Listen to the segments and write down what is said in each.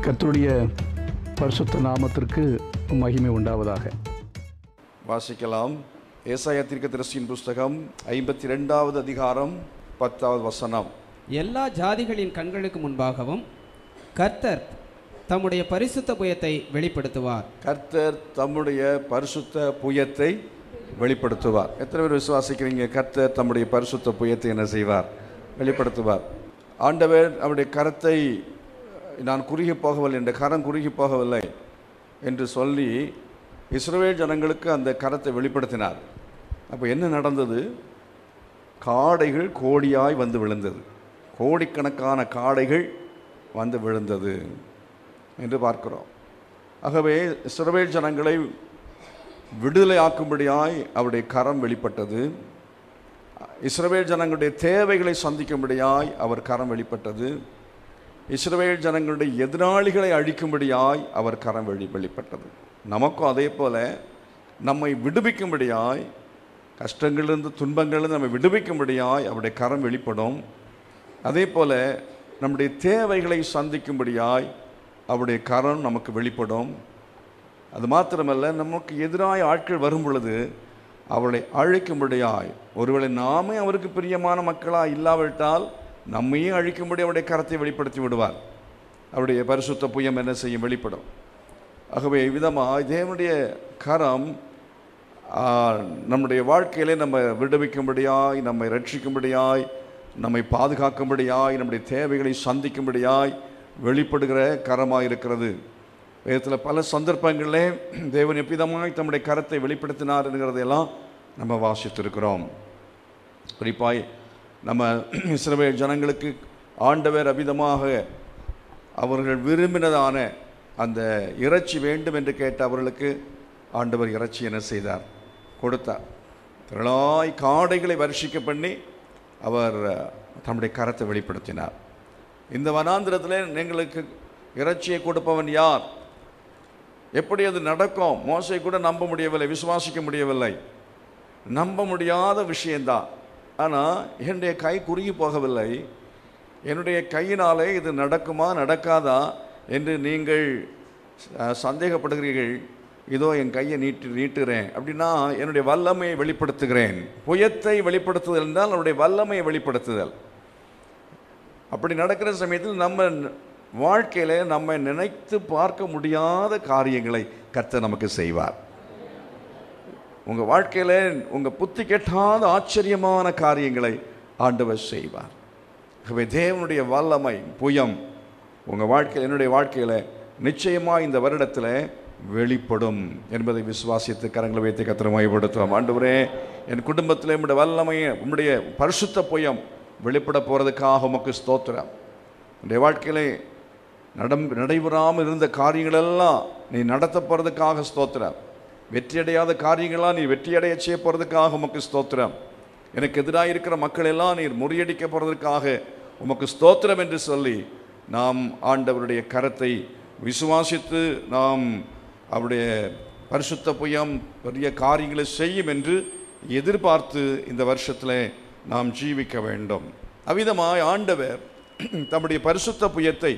கர்த்தருடைய பரிசுத்த நாமத்திற்கு மகிமை உண்டாவதாக. வாசிக்கலாம். ஏசாயா தீர்க்கதரிசியின் புஸ்தகம் 52வது அதிகாரம் 10வது வசனம். எல்லா ஜாதிகளின் கண்களுக்கு முன்பாகவும் கர்த்தர் தம்முடைய பரிசுத்த புயத்தை வெளிப்படுத்துவார். கர்த்தர் தம்முடைய பரிசுத்த புயத்தை வெளிப்படுத்துவார். எத்தனை பேர் விசுவாசிக்கிறீங்க? கர்த்தர் தம்முடைய பரிசுத்த புயத்தை என்ன செய்வார்? வெளிப்படுத்துவார். ஆண்டவர் அவருடைய கரத்தை நான் குறுகி போகவில்லை, என்ற கரம் குறுகி போகவில்லை என்று சொல்லி இஸ்ரவேல் ஜனங்களுக்கு அந்த கரத்தை வெளிப்படுத்தினார். அப்போ என்ன நடந்தது? காடைகள் கோடியாய் வந்து விழுந்தது. கோடிக்கணக்கான காடைகள் வந்து விழுந்தது என்று பார்க்கிறோம். ஆகவே இஸ்ரவேல் ஜனங்களை விடுதலை ஆக்கும்படியாய் அவருடைய கரம் வெளிப்பட்டது. இஸ்ரவேல் ஜனங்களுடைய தேவைகளை சந்திக்கும்படியாய் அவர் கரம் வெளிப்பட்டது. இஸ்ரவேல் ஜனங்களுடைய எதிராளிகளை அழிக்கும்படியாய் அவர் கரம் வெளிப்பட்டது. நமக்கும் அதே போல நம்மை விடுவிக்கும்படியாய், கஷ்டங்களிலிருந்து துன்பங்களிலிருந்து நம்மை விடுவிக்கும்படியாய் அவருடைய கரம் வெளிப்படும். அதே போல நம்முடைய தேவைகளை சந்திக்கும்படியாய் அவருடைய கரம் நமக்கு வெளிப்படும். அது மாத்திரமல்ல, நமக்கு எதிராக ஆட்கள் வரும் பொழுது அவளை அழிக்கும்படியாய், ஒருவேளை நாமே அவருக்கு பிரியமான மக்களாக இல்லாவிட்டால் நம்மையே அழிக்கும்படி அவருடைய கரத்தை வெளிப்படுத்தி விடுவார். அவருடைய பரிசுத்த புயம் என்ன செய்யும்? வெளிப்படும். ஆகவே விதமாக தேவனுடைய கரம் நம்முடைய வாழ்க்கையிலே நம்ம விடுவிக்கும்படியாய், நம்மை ரட்சிக்கும்படியாய், நம்மை பாதுகாக்கும்படியாய், நம்முடைய தேவைகளை சந்திக்கும்படியாய் வெளிப்படுகிற கரமாக இருக்கிறது. வேதத்தில் பல சந்தர்ப்பங்களிலே தேவன் எவ்விதமாய் தம்முடைய கரத்தை வெளிப்படுத்தினார் என்கிறதையெல்லாம் நம்ம வாசித்திருக்கிறோம். குறிப்பாய் நம்ம இஸ்ரவேல் ஜனங்களுக்கு ஆண்டவர் அவ்விதமாக அவர்கள் விரும்பினதான அந்த இறைச்சி வேண்டும் என்று கேட்ட அவர்களுக்கு ஆண்டவர் இறைச்சி என்ன செய்தார்? கொடுத்தார். திரளாய் காடைகளை வருஷிக்க பண்ணி அவர் தம்முடைய கரத்தை வெளிப்படுத்தினார். இந்த வனாந்திரத்தில் எங்களுக்கு இறைச்சியை கொடுப்பவன் யார்? எப்படி அது நடக்கும்? மோசை கூட நம்ப முடியவில்லை, விசுவாசிக்க முடியவில்லை. நம்ப முடியாத விஷயந்தான். ஆனால் என்னுடைய கை குறுகி போகவில்லை, என்னுடைய கையினாலே இது நடக்குமா நடக்காதா என்று நீங்கள் சந்தேகப்படுகிறீர்கள். இதோ என் கையை நீட்டுகிறேன் அப்படின்னா என்னுடைய வல்லமையை வெளிப்படுத்துகிறேன். புயத்தை வெளிப்படுத்துதல் என்றால் அவருடைய வல்லமையை வெளிப்படுத்துதல். அப்படி நடக்கிற சமயத்தில் நம்ம வாழ்க்கையில் நம்ம நினைத்து பார்க்க முடியாத காரியங்களை கர்த்தர் நமக்கு செய்வார். உங்கள் வாழ்க்கையில் உங்கள் புத்தி கெட்டாத ஆச்சரியமான காரியங்களை ஆண்டவர் செய்வார். ஆகவே தேவனுடைய வல்லமை புயம் உங்கள் வாழ்க்கையில், என்னுடைய வாழ்க்கையில் நிச்சயமாக இந்த வருடத்தில் வெளிப்படும் என்பதை விசுவாசித்து கரங்களை வைத்து கர்த்தரை மகிமைப்படுத்துவோம். ஆண்டவரே, என் குடும்பத்தில் உம்முடைய வல்லமையை, உம்முடைய பரிசுத்த புயம் வெளிப்பட போகிறதுக்காக உமக்கு ஸ்தோத்திரம். என்னுடைய வாழ்க்கையிலே நடைபெறாமல் இருந்த காரியங்களெல்லாம் நீ நடத்த போகிறதுக்காக ஸ்தோத்திரம். வெற்றியடையாத காரியங்களாக நீ வெற்றியடைய செய்ய போகிறதுக்காக உமக்கு ஸ்தோத்திரம். எனக்கு எதிராக இருக்கிற மக்கள் எல்லாம் நீர் முறியடிக்க போகிறதுக்காக உமக்கு ஸ்தோத்திரம் என்று சொல்லி நாம் ஆண்டவருடைய கரத்தை விசுவாசித்து நாம் அவருடைய பரிசுத்த புயம் பெரிய காரியங்களை செய்யும் என்று எதிர்பார்த்து இந்த வருஷத்தில் நாம் ஜீவிக்க வேண்டும். அவ்விதமாய் ஆண்டவர் தம்முடைய பரிசுத்த புயத்தை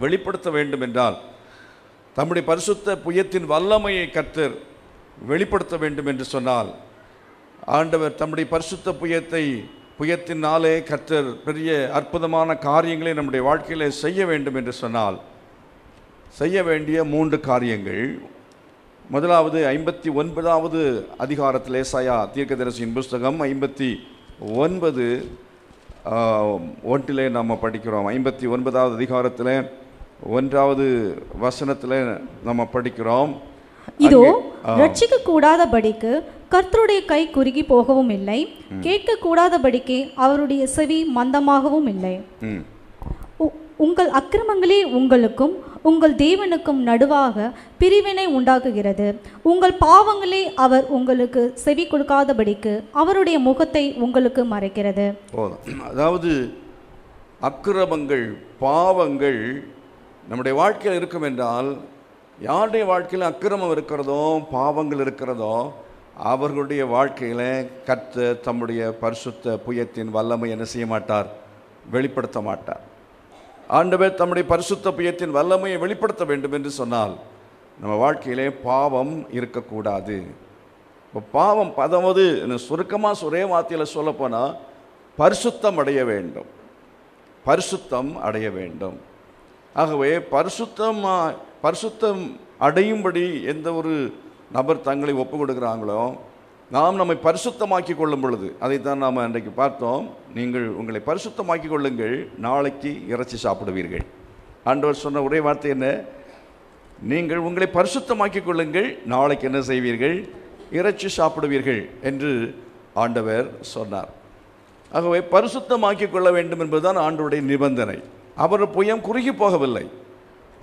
வெளிப்படுத்த வேண்டும் என்றால், தம்முடைய பரிசுத்த புயத்தின் வல்லமையை கர்த்தர் வெளிப்படுத்த வேண்டும் என்று சொன்னால், ஆண்டவர் தம்முடைய பரிசுத்த புயத்தினாலே கர்த்தர் பெரிய அற்புதமான காரியங்களை நம்முடைய வாழ்க்கையில் செய்ய வேண்டும் என்று சொன்னால், செய்ய வேண்டிய 3 காரியங்கள். முதலாவது 59வது அதிகாரத்தில் ஏசாயா தீர்க்கதரிசியின் புஸ்தகம் 59:1 நம்ம படிக்கிறோம். 59வது அதிகாரத்தில் 1வது வசனத்தில் நம்ம படிக்கிறோம். இதோ ரட்சிக்க கூடாதபடிக்கு கர்த்தருடைய கை குறுகி போகவும் இல்லை, கேட்க கூடாதபடிக்கு அவருடைய செவி மந்தமாகவும் இல்லை. உங்கள் அக்கிரமங்களே உங்களுக்கும் உங்கள் தேவனுக்கும் நடுவாக பிரிவினை உண்டாக்குகிறது. உங்கள் பாவங்களே அவர் உங்களுக்கு செவி கொடுக்காதபடிக்கு அவருடைய முகத்தை உங்களுக்கு மறைக்கிறது. அதாவது அக்கிரமங்கள், பாவங்கள் நம்முடைய வாழ்க்கையில் இருக்கும் என்றால், யாருடைய வாழ்க்கையில் அக்கிரமம் இருக்கிறதோ, பாவங்கள் இருக்கிறதோ, அவர்களுடைய வாழ்க்கையில் கர்த்தர் தம்முடைய பரிசுத்த புயத்தின் வல்லமை என்ன செய்ய மாட்டார்? வெளிப்படுத்த மாட்டார். ஆண்டவர் தம்முடைய பரிசுத்த புயத்தின் வல்லமையை வெளிப்படுத்த வேண்டும் என்று சொன்னால் நம்ம வாழ்க்கையிலே பாவம் இருக்கக்கூடாது. இப்போ பாவம் அதாவது சுருக்கமாக ஒரே வார்த்தையில் சொல்லப்போனால் பரிசுத்தம் அடைய வேண்டும், பரிசுத்தம் அடைய வேண்டும். ஆகவே பரிசுத்தம் அடையும்படி எந்த ஒரு நபர் தங்களை ஒப்பு கொடுக்குறாங்களோ நாம் நம்மை பரிசுத்தமாக்கி கொள்ளும் பொழுது, அதைத்தான் நாம் அன்றைக்கு பார்த்தோம். நீங்கள் உங்களை பரிசுத்தமாக்கி கொள்ளுங்கள், நாளைக்கு இறைச்சி சாப்பிடுவீர்கள். ஆண்டவர் சொன்ன ஒரே வார்த்தை என்ன? நீங்கள் உங்களை பரிசுத்தமாக்கி கொள்ளுங்கள், நாளைக்கு என்ன செய்வீர்கள்? இறைச்சி சாப்பிடுவீர்கள் என்று ஆண்டவர் சொன்னார். ஆகவே பரிசுத்தமாக்கி கொள்ள வேண்டும் என்பதுதான் ஆண்டவருடைய நிபந்தனை. அவர் புயம் குறுகி போகவில்லை,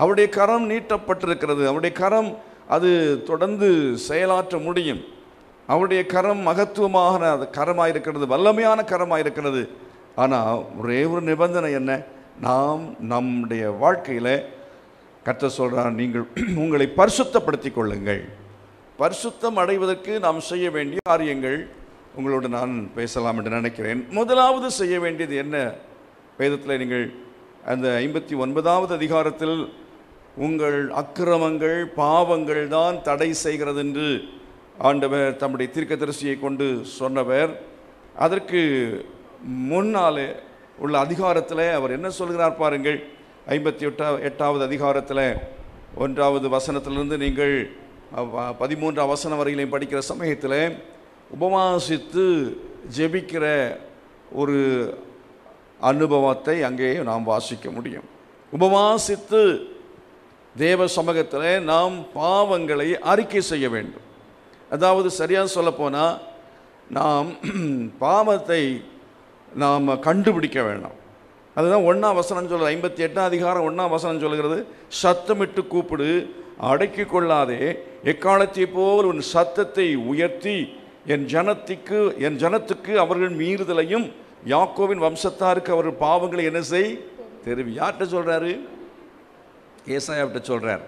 அவருடைய கரம் நீட்டப்பட்டிருக்கிறது. அவருடைய கரம் அது தொடர்ந்து செயலாற்ற முடியும். அவருடைய கரம் மகத்துவமான கரமாயிருக்கிறது, வல்லமையான கரமாயிருக்கிறது. ஆனால் ஒரே ஒரு நிபந்தனை என்ன? நாம் நம்முடைய வாழ்க்கையில் கர்த்தர் சொல்கிறார், நீங்கள் உங்களை பரிசுத்தப்படுத்தி கொள்ளுங்கள். பரிசுத்தம் அடைவதற்கு நாம் செய்ய வேண்டிய காரியங்கள் உங்களோடு நான் பேசலாம் என்று நினைக்கிறேன். முதலாவது செய்ய வேண்டியது என்ன? வேதத்தில் நீங்கள் அந்த 59வது அதிகாரத்தில் உங்கள் அக்கிரமங்கள் பாவங்கள் தான் தடை செய்கிறது என்று ஆண்டவர் தம்முடைய தீர்க்கதரிசியை கொண்டு சொன்னவர். அதற்கு முன்னாலே உள்ள அதிகாரத்தில் அவர் என்ன சொல்கிறார் பாருங்கள். 58வது அதிகாரத்தில் 1வது வசனத்திலிருந்து நீங்கள் 13வது வசனம் வரையிலையும் படிக்கிற சமயத்தில் உபவாசித்து ஜெபிக்கிற ஒரு அனுபவத்தை அங்கே நாம் வாசிக்க முடியும். உபவாசித்து தேவ சமூகத்தில் நாம் பாவங்களை அறிக்கை செய்ய வேண்டும். அதாவது சரியாக சொல்லப்போனால் நாம் பாவத்தை நாம் கண்டுபிடிக்க வேண்டாம். அதுதான் 1ஆம் வசனம் சொல்லுது. 58ஆம் அதிகாரம் 1ஆம் வசனம் சொல்லுகிறது, சத்தமிட்டு கூப்பிடு, அடக்கி கொள்ளாதே, எக்காலத்தை போல் உன் சத்தத்தை உயர்த்தி என் ஜனத்துக்கு அவர்கள் மீறுதலையும் யாக்கோவின் வம்சத்தாருக்கு அவர்கள் பாவங்களை என்ன செய் தெரிவி. யார்கிட்ட சொல்கிறாரு? ஏசாயாவிட்ட சொல்கிறார்.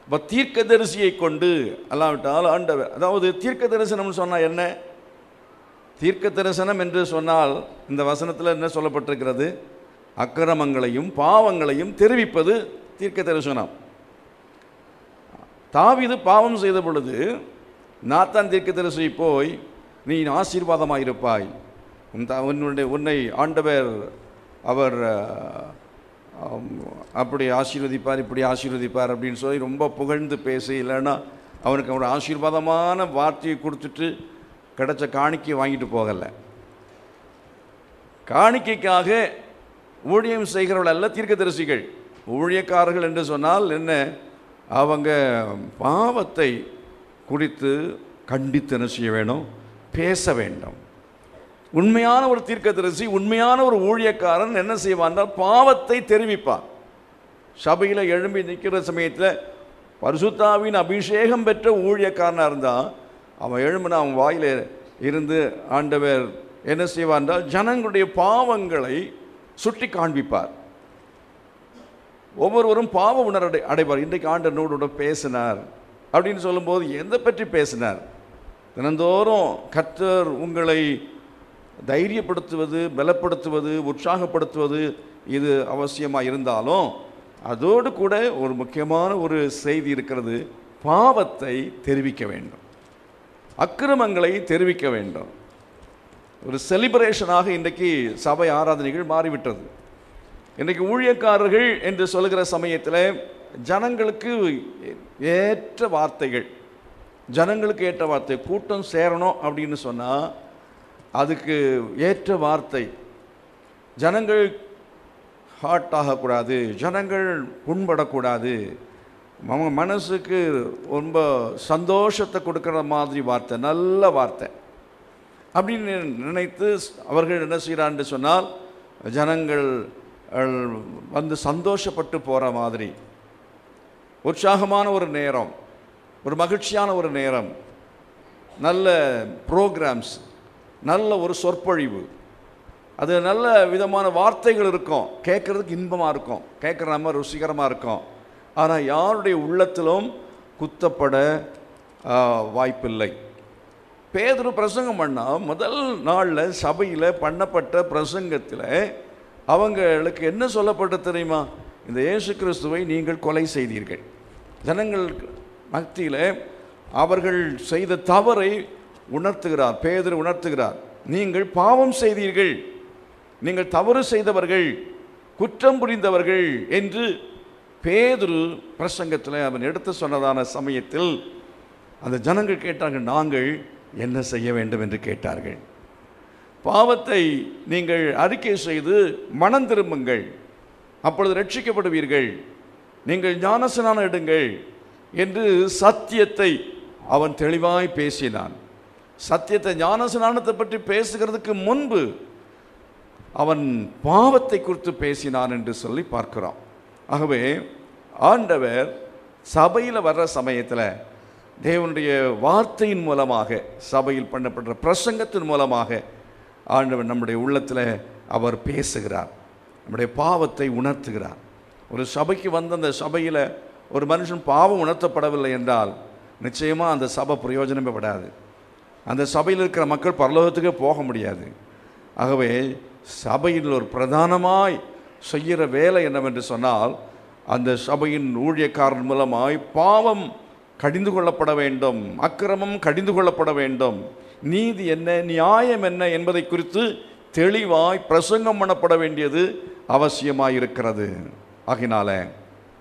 இப்போ தீர்க்கதரிசியை கொண்டு அல்லாவிட்டால் ஆண்டவர், அதாவது தீர்க்க தரிசனம்னு சொன்னால் என்ன? தீர்க்க தரிசனம் என்று சொன்னால் இந்த வசனத்தில் என்ன சொல்லப்பட்டிருக்கிறது? அக்கிரமங்களையும் பாவங்களையும் தெரிவிப்பது தீர்க்க தரிசனம். தாவீது பாவம் செய்த பொழுது நாத்தான் தீர்க்கதரிசி போய் நீ ஆசீர்வாதமாக இருப்பாய், உன்னை ஆண்டவர் அவர் அப்படி ஆசீர்வதிப்பார் இப்படி ஆசீர்வதிப்பார் அப்படின்னு சொல்லி ரொம்ப புகழ்ந்து பேசி, இல்லைன்னா அவனுக்கு ஒரு ஆசீர்வாதமான வார்த்தையை கொடுத்துட்டு கிடைச்ச காணிக்கை வாங்கிட்டு போகலை. காணிக்கைக்காக ஊழியம் செய்கிறவர்கள் அல்ல தீர்க்கதரிசிகள். ஊழியக்காரர்கள் என்று சொன்னால் என்ன? அவங்க பாவத்தை குறித்து கண்டித்து என்ன செய்ய வேணும்? பேச வேண்டும். உண்மையான ஒரு தீர்க்கதரிசி, உண்மையான ஒரு ஊழியக்காரன் என்ன செய்வான்? பாவத்தை தெரிவிப்பான். சபையில் எழும்பி நிற்கிற சமயத்தில் பரிசுத்தாவின் அபிஷேகம் பெற்ற ஊழியக்காரனாக இருந்தால் அவன் எழும்பினா அவன் வாயில் இருந்து ஆண்டவர் என்ன செய்வான் என்றால் ஜனங்களுடைய பாவங்களை சுட்டி காண்பிப்பார். ஒவ்வொருவரும் பாவ உணர்வு அடைவார். இன்றைக்கு ஆண்டவரோட பேசினார் அப்படின்னு சொல்லும்போது எதை பற்றி பேசினார்? தினந்தோறும் கர்த்தர் உங்களை தைரியப்படுத்துவது, பலப்படுத்துவது, உற்சாகப்படுத்துவது இது அவசியமாக இருந்தாலும் அதோடு கூட ஒரு முக்கியமான ஒரு செய்தி இருக்கிறது. பாவத்தை தெரிவிக்க வேண்டும், அக்கிரமங்களை தெரிவிக்க வேண்டும். ஒரு செலிப்ரேஷனாக இன்றைக்கு சபை ஆராதனைகள் மாறிவிட்டது. இன்றைக்கு ஊழியக்காரர்கள் என்று சொல்லுகிற சமயத்தில் ஜனங்களுக்கு ஏற்ற வார்த்தைகள், ஜனங்களுக்கு ஏற்ற வார்த்தை, கூட்டம் சேரணும் அப்படின்னு சொன்னால் அதுக்கு ஏற்ற வார்த்தை, ஜனங்கள் ஹார்ட் ஆகக்கூடாது, ஜனங்கள் புண்படக்கூடாது, மனசுக்கு ரொம்ப சந்தோஷத்தை கொடுக்குற மாதிரி வார்த்தை, நல்ல வார்த்தை அப்படின்னு நினைத்து அவர்கள் என்ன செய்கிறான்னு சொன்னால் ஜனங்கள் வந்து சந்தோஷப்பட்டு போகிற மாதிரி உற்சாகமான ஒரு நேரம், ஒரு மகிழ்ச்சியான ஒரு நேரம், நல்ல ப்ரோக்ராம்ஸ், நல்ல ஒரு சொற்பொழிவு, அது நல்ல விதமான வார்த்தைகள் இருக்கும், கேட்குறதுக்கு இன்பமாக இருக்கும், கேட்குற நம்ம ருசிகரமாக இருக்கும். ஆனால் யாருடைய உள்ளத்திலும் குத்தப்பட வாய்ப்பில்லை. பேதுரு பிரசங்கம் பண்ணால் முதல் நாளில் சபையில் பண்ணப்பட்ட பிரசங்கத்தில் அவங்களுக்கு என்ன சொல்லப்பட்டு தெரியுமா? இந்த இயேசு கிறிஸ்துவை நீங்கள் கொலை செய்தீர்கள். ஜனங்கள் மத்தியில் அவர்கள் செய்த தவறை உணர்த்துகிறார். பேதுரு உணர்த்துகிறார், நீங்கள் பாவம் செய்தீர்கள், நீங்கள் தவறு செய்தவர்கள், குற்றம் புரிந்தவர்கள் என்று பேதுரு பிரசங்கத்தில் அவன் எடுத்து சொன்னதான சமயத்தில் அந்த ஜனங்கள் கேட்டார்கள், நாங்கள் என்ன செய்ய வேண்டும் என்று கேட்டார்கள். பாவத்தை நீங்கள் அறிக்கை செய்து மனம் திரும்புங்கள், அப்பொழுது ரட்சிக்கப்படுவீர்கள், நீங்கள் ஞானஸ்நானம் எடுங்கள் என்று சத்தியத்தை அவன் தெளிவாய் பேசினான். சத்தியத்தை, ஞானஸ்நானத்தை பற்றி பேசுகிறதுக்கு முன்பு அவன் பாவத்தை குறித்து பேசினான் என்று சொல்லி பார்க்கிறோம். ஆகவே ஆண்டவர் சபையில் வர்ற சமயத்தில் தேவனுடைய வார்த்தையின் மூலமாக, சபையில் பண்ணப்படுற பிரசங்கத்தின் மூலமாக ஆண்டவர் நம்முடைய உள்ளத்தில் அவர் பேசுகிறார், நம்முடைய பாவத்தை உணர்த்துகிறார். ஒரு சபைக்கு வந்த அந்த சபையில் ஒரு மனுஷன் பாவம் உணர்த்தப்படவில்லை என்றால் நிச்சயமாக அந்த சபை பிரயோஜனமே படாது. அந்த சபையில் இருக்கிற மக்கள் பரலோகத்துக்கே போக முடியாது. ஆகவே சபையில் ஒரு பிரதானமாய் செய்கிற வேலை என்னவென்று சொன்னால், அந்த சபையின் ஊழியக்காரன் மூலமாய் பாவம் கடிந்து கொள்ளப்பட வேண்டும், அக்கிரமம் கடிந்து கொள்ளப்பட வேண்டும், நீதி என்ன நியாயம் என்ன என்பதை குறித்து தெளிவாய் பிரசங்கம் பண்ணப்பட வேண்டியது அவசியமாக இருக்கிறது. ஆகினால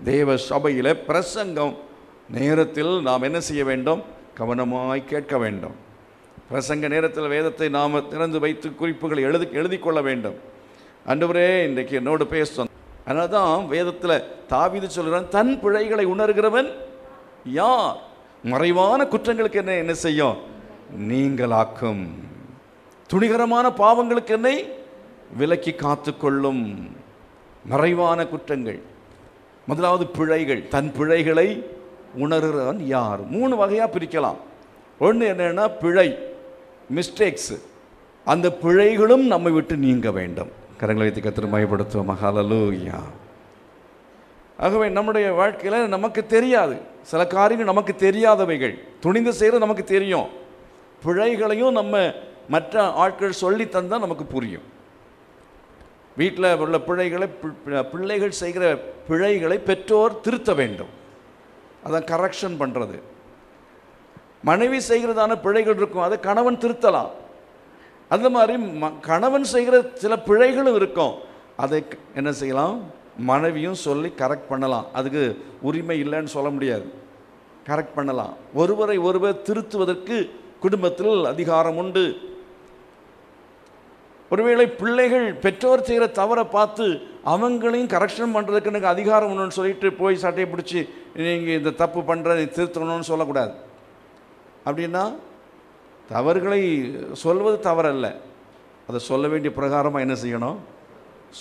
தேவ சபையில் பிரசங்கம் நேரத்தில் நாம் என்ன செய்ய வேண்டும்? கவனமாய் கேட்க வேண்டும். பிரசங்க நேரத்தில் வேதத்தை நாம் திறந்து வைத்து குறிப்புகளை எழுதி கொள்ள வேண்டும். ஆண்டவரே இன்றைக்கு என்னோடு பேசும். அதனால தான் வேதத்தில் தாவீது சொல்கிறான், தன் பிழைகளை உணர்கிறவன் யார்? மறைவான குற்றங்களுக்கு என்ன செய்யும்? நீங்களாக்கும். துணிகரமான பாவங்களுக்கு என்னை விலக்கி காத்து கொள்ளும். மறைவான குற்றங்கள், முதலாவது பிழைகள். தன் பிழைகளை உணர்கிறவன் யார்? 3 வகையாக பிரிக்கலாம். ஒன்று என்னன்னா பிழை, மிஸ்டேக்ஸ். அந்த பிழைகளும் நம்மை விட்டு நீங்க வேண்டும். கரங்களை வைத்து கர்த்தரை மகிமைப்படுத்துவோம். ஹல்லேலூயா. ஆகவே நம்முடைய வாழ்க்கையில் நமக்கு தெரியாது, சில காரியங்கள் நமக்கு தெரியாதவைகள், துணிந்து செய்கிறது நமக்கு தெரியும். பிழைகளையும் நம்ம மற்ற ஆட்கள் சொல்லி தந்தால் நமக்கு புரியும். வீட்டில் உள்ள பிழைகளை, பிள்ளைகள் செய்கிற பிழைகளை பெற்றோர் திருத்த வேண்டும். அதான் கரெக்ஷன் பண்ணுறது. மனைவி செய்கிறதான பிழைகள் இருக்கும், அதை கணவன் திருத்தலாம். அந்த மாதிரி கணவன் செய்கிற சில பிழைகளும் இருக்கும், அதை என்ன செய்யலாம்? மனைவியும் சொல்லி கரெக்ட் பண்ணலாம். அதுக்கு உரிமை இல்லைன்னு சொல்ல முடியாது, கரெக்ட் பண்ணலாம். ஒருவரை ஒருவர் திருத்துவதற்கு குடும்பத்தில் அதிகாரம் உண்டு. ஒருவேளை பிள்ளைகள் பெற்றோர் செய்கிற தவறை பார்த்து அவங்களையும் கரெக்ஷன் பண்ணுறதுக்கு எனக்கு அதிகாரம் ஒன்றுன்னு சொல்லிட்டு போய் சட்டையை பிடிச்சி நீங்கள் இந்த தப்பு பண்ணுற திருத்தணும்னு சொல்லக்கூடாது. அப்படின்னா தவறுகளை சொல்வது தவறல்ல, அதை சொல்ல வேண்டிய பிரகாரமாக என்ன செய்யணும்?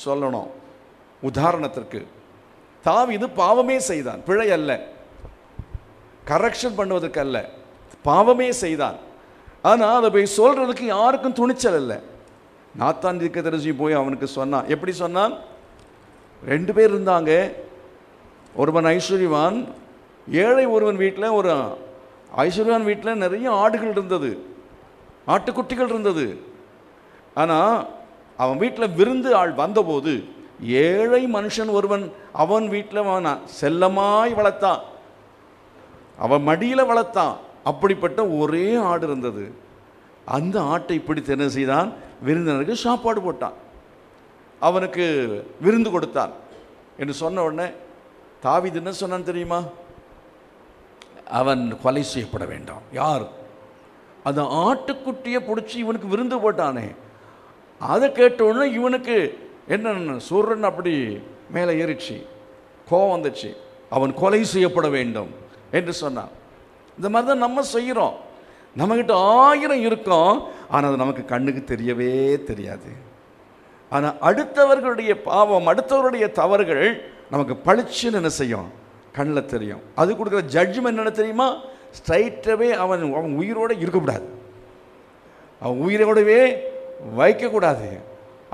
சொல்லணும். உதாரணத்திற்கு தாவீது பாவமே செய்தான், பிழை அல்ல, கரெக்ஷன் பண்ணுவதற்கு அல்ல, பாவமே செய்தான். ஆனால் அதை போய் சொல்கிறதுக்கு யாருக்கும் துணிச்சல் இல்லை. நாத்தான் தீர்க்கதரிசி போய் அவனுக்கு சொன்னான். எப்படி சொன்னான்? 2 பேர் இருந்தாங்க. ஒருவன் ஐஸ்வர்யவான், ஏழை ஒருவன் வீட்டில். ஒரு ஐஸ்வர்யவான் வீட்டில் நிறைய ஆடுகள் இருந்தது, ஆட்டுக்குட்டிகள் இருந்தது. ஆனால் அவன் வீட்டில் விருந்து ஆள் வந்தபோது ஏழை மனுஷன் ஒருவன் அவன் வீட்டில் செல்லமாய் வளர்த்தான், அவன் மடியில் வளர்த்தான். அப்படிப்பட்ட ஒரே ஆடு இருந்தது. அந்த ஆட்டை பிடித்து என்ன செய்தான்? விருந்தினருக்கு சாப்பாடு போட்டான், அவனுக்கு விருந்து கொடுத்தான் என்று சொன்ன உடனே தாவீது என்ன சொன்னான் தெரியுமா? அவன் கொலை செய்யப்பட வேண்டாம். யார்? அந்த ஆட்டுக்குட்டியை பிடிச்சி இவனுக்கு விருந்து போட்டானே, அதை கேட்ட உடனே இவனுக்கு என்ன சூரன் அப்படி மேலே ஏறிச்சு, கோவம் வந்துச்சு. அவன் கொலை செய்யப்பட வேண்டும் என்று சொன்னான். இந்த மாதிரி தான் நம்ம செய்கிறோம். நம்மக்கிட்ட 1000 இருக்கும், ஆனால் அது நமக்கு கண்ணுக்கு தெரியவே தெரியாது. ஆனால் அடுத்தவர்களுடைய பாவம், அடுத்தவருடைய தவறுகள் நமக்கு பளிச்சுன்னு என்ன செய்யும்? கண்ணில் தெரியும். அது கொடுக்குற ஜட்ஜ்மெண்ட் என்ன தெரியுமா? ஸ்ட்ரைட்டாகவே அவன் உயிரோடு இருக்கக்கூடாது, அவன் உயிரோடவே வைக்கக்கூடாது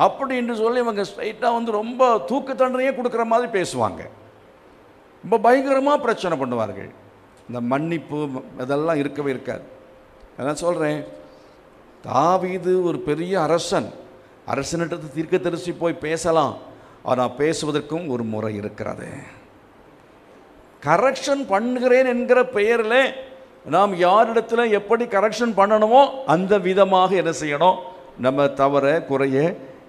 அப்படின்னு சொல்லி இவங்க ஸ்ட்ரைட்டாக ரொம்ப தூக்கு தண்டனையே கொடுக்குற மாதிரி பேசுவாங்க. ரொம்ப பயங்கரமாக பிரச்சனை பண்ணுவார்கள். இந்த மன்னிப்பு இதெல்லாம் இருக்கவே இருக்காது. நான் சொல்கிறேன், தாவீது ஒரு பெரிய அரசன், அரசனிடத்து தீர்க்கதரிசி போய் பேசலாம், ஆனால் பேசுவதற்கும் ஒரு முறை இருக்கிறது. கரெக்ஷன் பண்ணுகிறேன் என்கிற பெயரில் நாம் யாரிடத்தில் எப்படி கரெக்ஷன் பண்ணணுமோ அந்த விதமாக என்ன செய்யணும், நம்ம தவற குறைய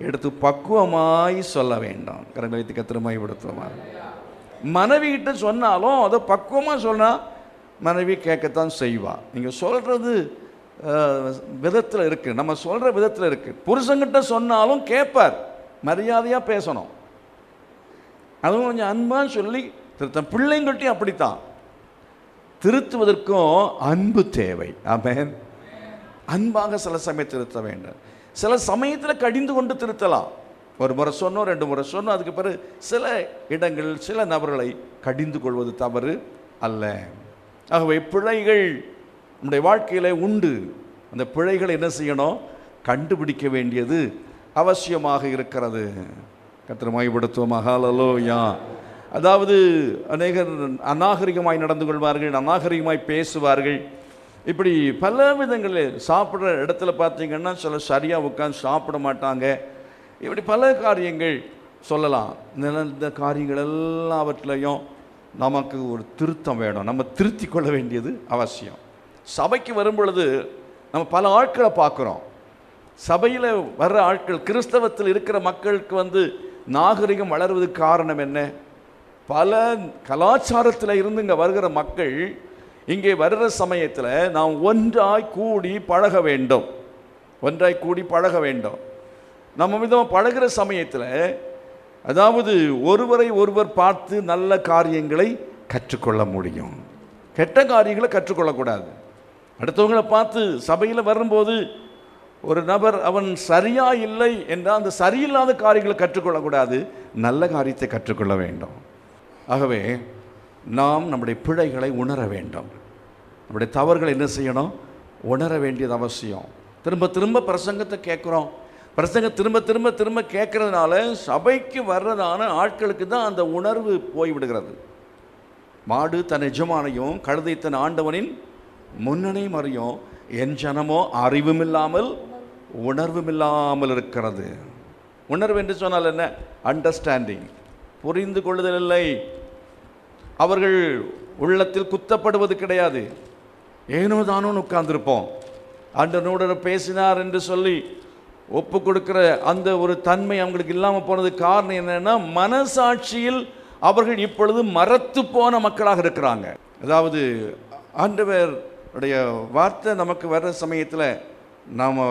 எடுத்து பக்குவமாய் சொல்ல வேண்டாம். கரங்களை வைத்து கத்திரமாய் படுத்துவோம். மனைவி கிட்ட சொன்னாலும் அதை பக்குவமாக சொன்னால் மனைவி கேட்கத்தான் செய்வா. நீங்கள் சொல்கிறது விதத்தில் இருக்குது, நம்ம சொல்கிற விதத்தில் இருக்குது. புருஷங்கிட்ட சொன்னாலும் கேட்பார், மரியாதையாக பேசணும். அதுவும் கொஞ்சம் அன்பாக சொல்லி திருத்தம். பிள்ளைங்கள்ட்டையும் அப்படித்தான், திருத்துவதற்கும் அன்பு தேவை. ஆமென். அன்பாக சில சமயம் திருத்த வேண்டும். சில சமயத்தில் கடிந்து கொண்டு திருத்தலாம். ஒரு முறை சொன்னோம், 2 முறை சொன்னோம், அதுக்கு பிறகு சில இடங்கள் சில நபர்களை கடிந்து கொள்வது தவறு அல்ல. ஆகவே பிழைகள் நம்முடைய வாழ்க்கையில் உண்டு. அந்த பிழைகளை என்ன செய்யணும், கண்டுபிடிக்க வேண்டியது அவசியமாக இருக்கிறது. கர்த்தர் மகிமைப்படுத்துவோம். ஹல்லேலூயா. அதாவது அநேகர் அநாகரிகமாய் நடந்து கொள்வார்கள், அநாகரிகமாய் பேசுவார்கள். இப்படி பல விதங்களில் சாப்பிட்ற இடத்துல பார்த்தீங்கன்னா சில சரியாக உட்காந்து சாப்பிட மாட்டாங்க. இப்படி பல காரியங்கள் சொல்லலாம். இந்த காரியங்கள் எல்லாவற்றிலையும் நமக்கு ஒரு திருத்தம் வேணும். நம்ம திருத்தி கொள்ள வேண்டியது அவசியம். சபைக்கு வரும் பொழுது நம்ம பல ஆட்களை பார்க்குறோம். சபையில் வர்ற ஆட்கள், கிறிஸ்தவத்தில் இருக்கிற மக்களுக்கு நாகரிகம் வளர்வதுக்கு காரணம் என்ன? பல கலாச்சாரத்தில் இருந்து இங்கே வருகிற மக்கள் இங்கே வருகிற சமயத்தில் நாம் ஒன்றாய் கூடி பழக வேண்டும். ஒன்றாய் கூடி பழக வேண்டும். நம்ம விதமாக பழகிற சமயத்தில் அதாவது ஒருவரை ஒருவர் பார்த்து நல்ல காரியங்களை கற்றுக்கொள்ள முடியும், கெட்ட காரியங்களை கற்றுக்கொள்ளக்கூடாது. அடுத்தவங்களை பார்த்து சபையில் வரும்போது ஒரு நபர் அவன் சரியா இல்லை என்றால் அந்த சரியில்லாத காரியங்களை கற்றுக்கொள்ளக்கூடாது, நல்ல காரியத்தை கற்றுக்கொள்ள வேண்டும். ஆகவே நாம் நம்முடைய பிழைகளை உணர வேண்டும். நம்முடைய தவறுகளை என்ன செய்யணும், உணர வேண்டியது அவசியம். திரும்ப திரும்ப பிரசங்கத்தை கேட்குறோம். பிரசங்கம் திரும்ப திரும்ப திரும்ப கேட்கறதுனால சபைக்கு வர்றதான ஆட்களுக்கு தான் அந்த உணர்வு போய்விடுகிறது. மாடு தன் எஜமானையும் கழுதை தன் ஆண்டவனின் முன்னணையும் அறியும், என் ஜனமோ அறிவும் இல்லாமல் உணர்வும் இல்லாமல் இருக்கிறது. உணர்வு என்று சொன்னால் என்ன? அண்டர்ஸ்டாண்டிங், புரிந்து கொள்ளுதல் இல்லை. அவர்கள் உள்ளத்தில் குத்தப்படுவது கிடையாது. ஏனோ தானோன்னு உட்கார்ந்துருப்போம். ஆண்டவனோடு பேசினார் என்று சொல்லி ஒப்பு கொடுக்கிற அந்த ஒரு தன்மை அவங்களுக்கு இல்லாமல் போனது காரணம் என்னன்னா, மனசாட்சியில் அவர்கள் இப்பொழுது மரத்து போன மக்களாக இருக்கிறாங்க. அதாவது ஆண்டவருடைய வார்த்தை நமக்கு வர்ற சமயத்தில் நாம்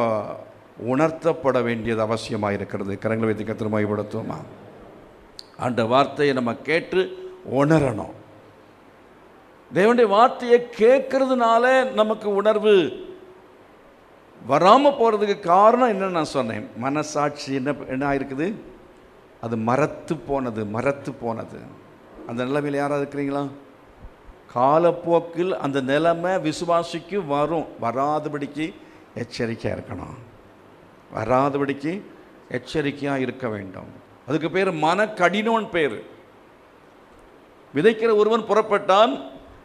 உணர்த்தப்பட வேண்டியது அவசியமாக இருக்கிறது. கரங்களை வைத்து கர்த்தரை மகிமைப்படுத்துவோமா? அந்த வார்த்தையை நம்ம கேட்டு உணரணும். தேவனுடைய வார்த்தையை கேட்கறதுனால நமக்கு உணர்வு வராமல் போகிறதுக்கு காரணம் என்னன்னு நான் சொன்னேன். மனசாட்சி என்ன ஆயிருக்குது, அது மரத்து போனது. அந்த நிலைமையில் யாராவது இருக்கிறீங்களா? காலப்போக்கில் அந்த நிலைமை விசுவாசிக்கு வரும். வராதபடிக்கு எச்சரிக்கையாக இருக்கணும். வராதபடிக்கு எச்சரிக்கையாக இருக்க வேண்டும். அதுக்கு பேர் மன கடினோன் பேர். விதைக்கிற ஒருவன் புறப்பட்டான்.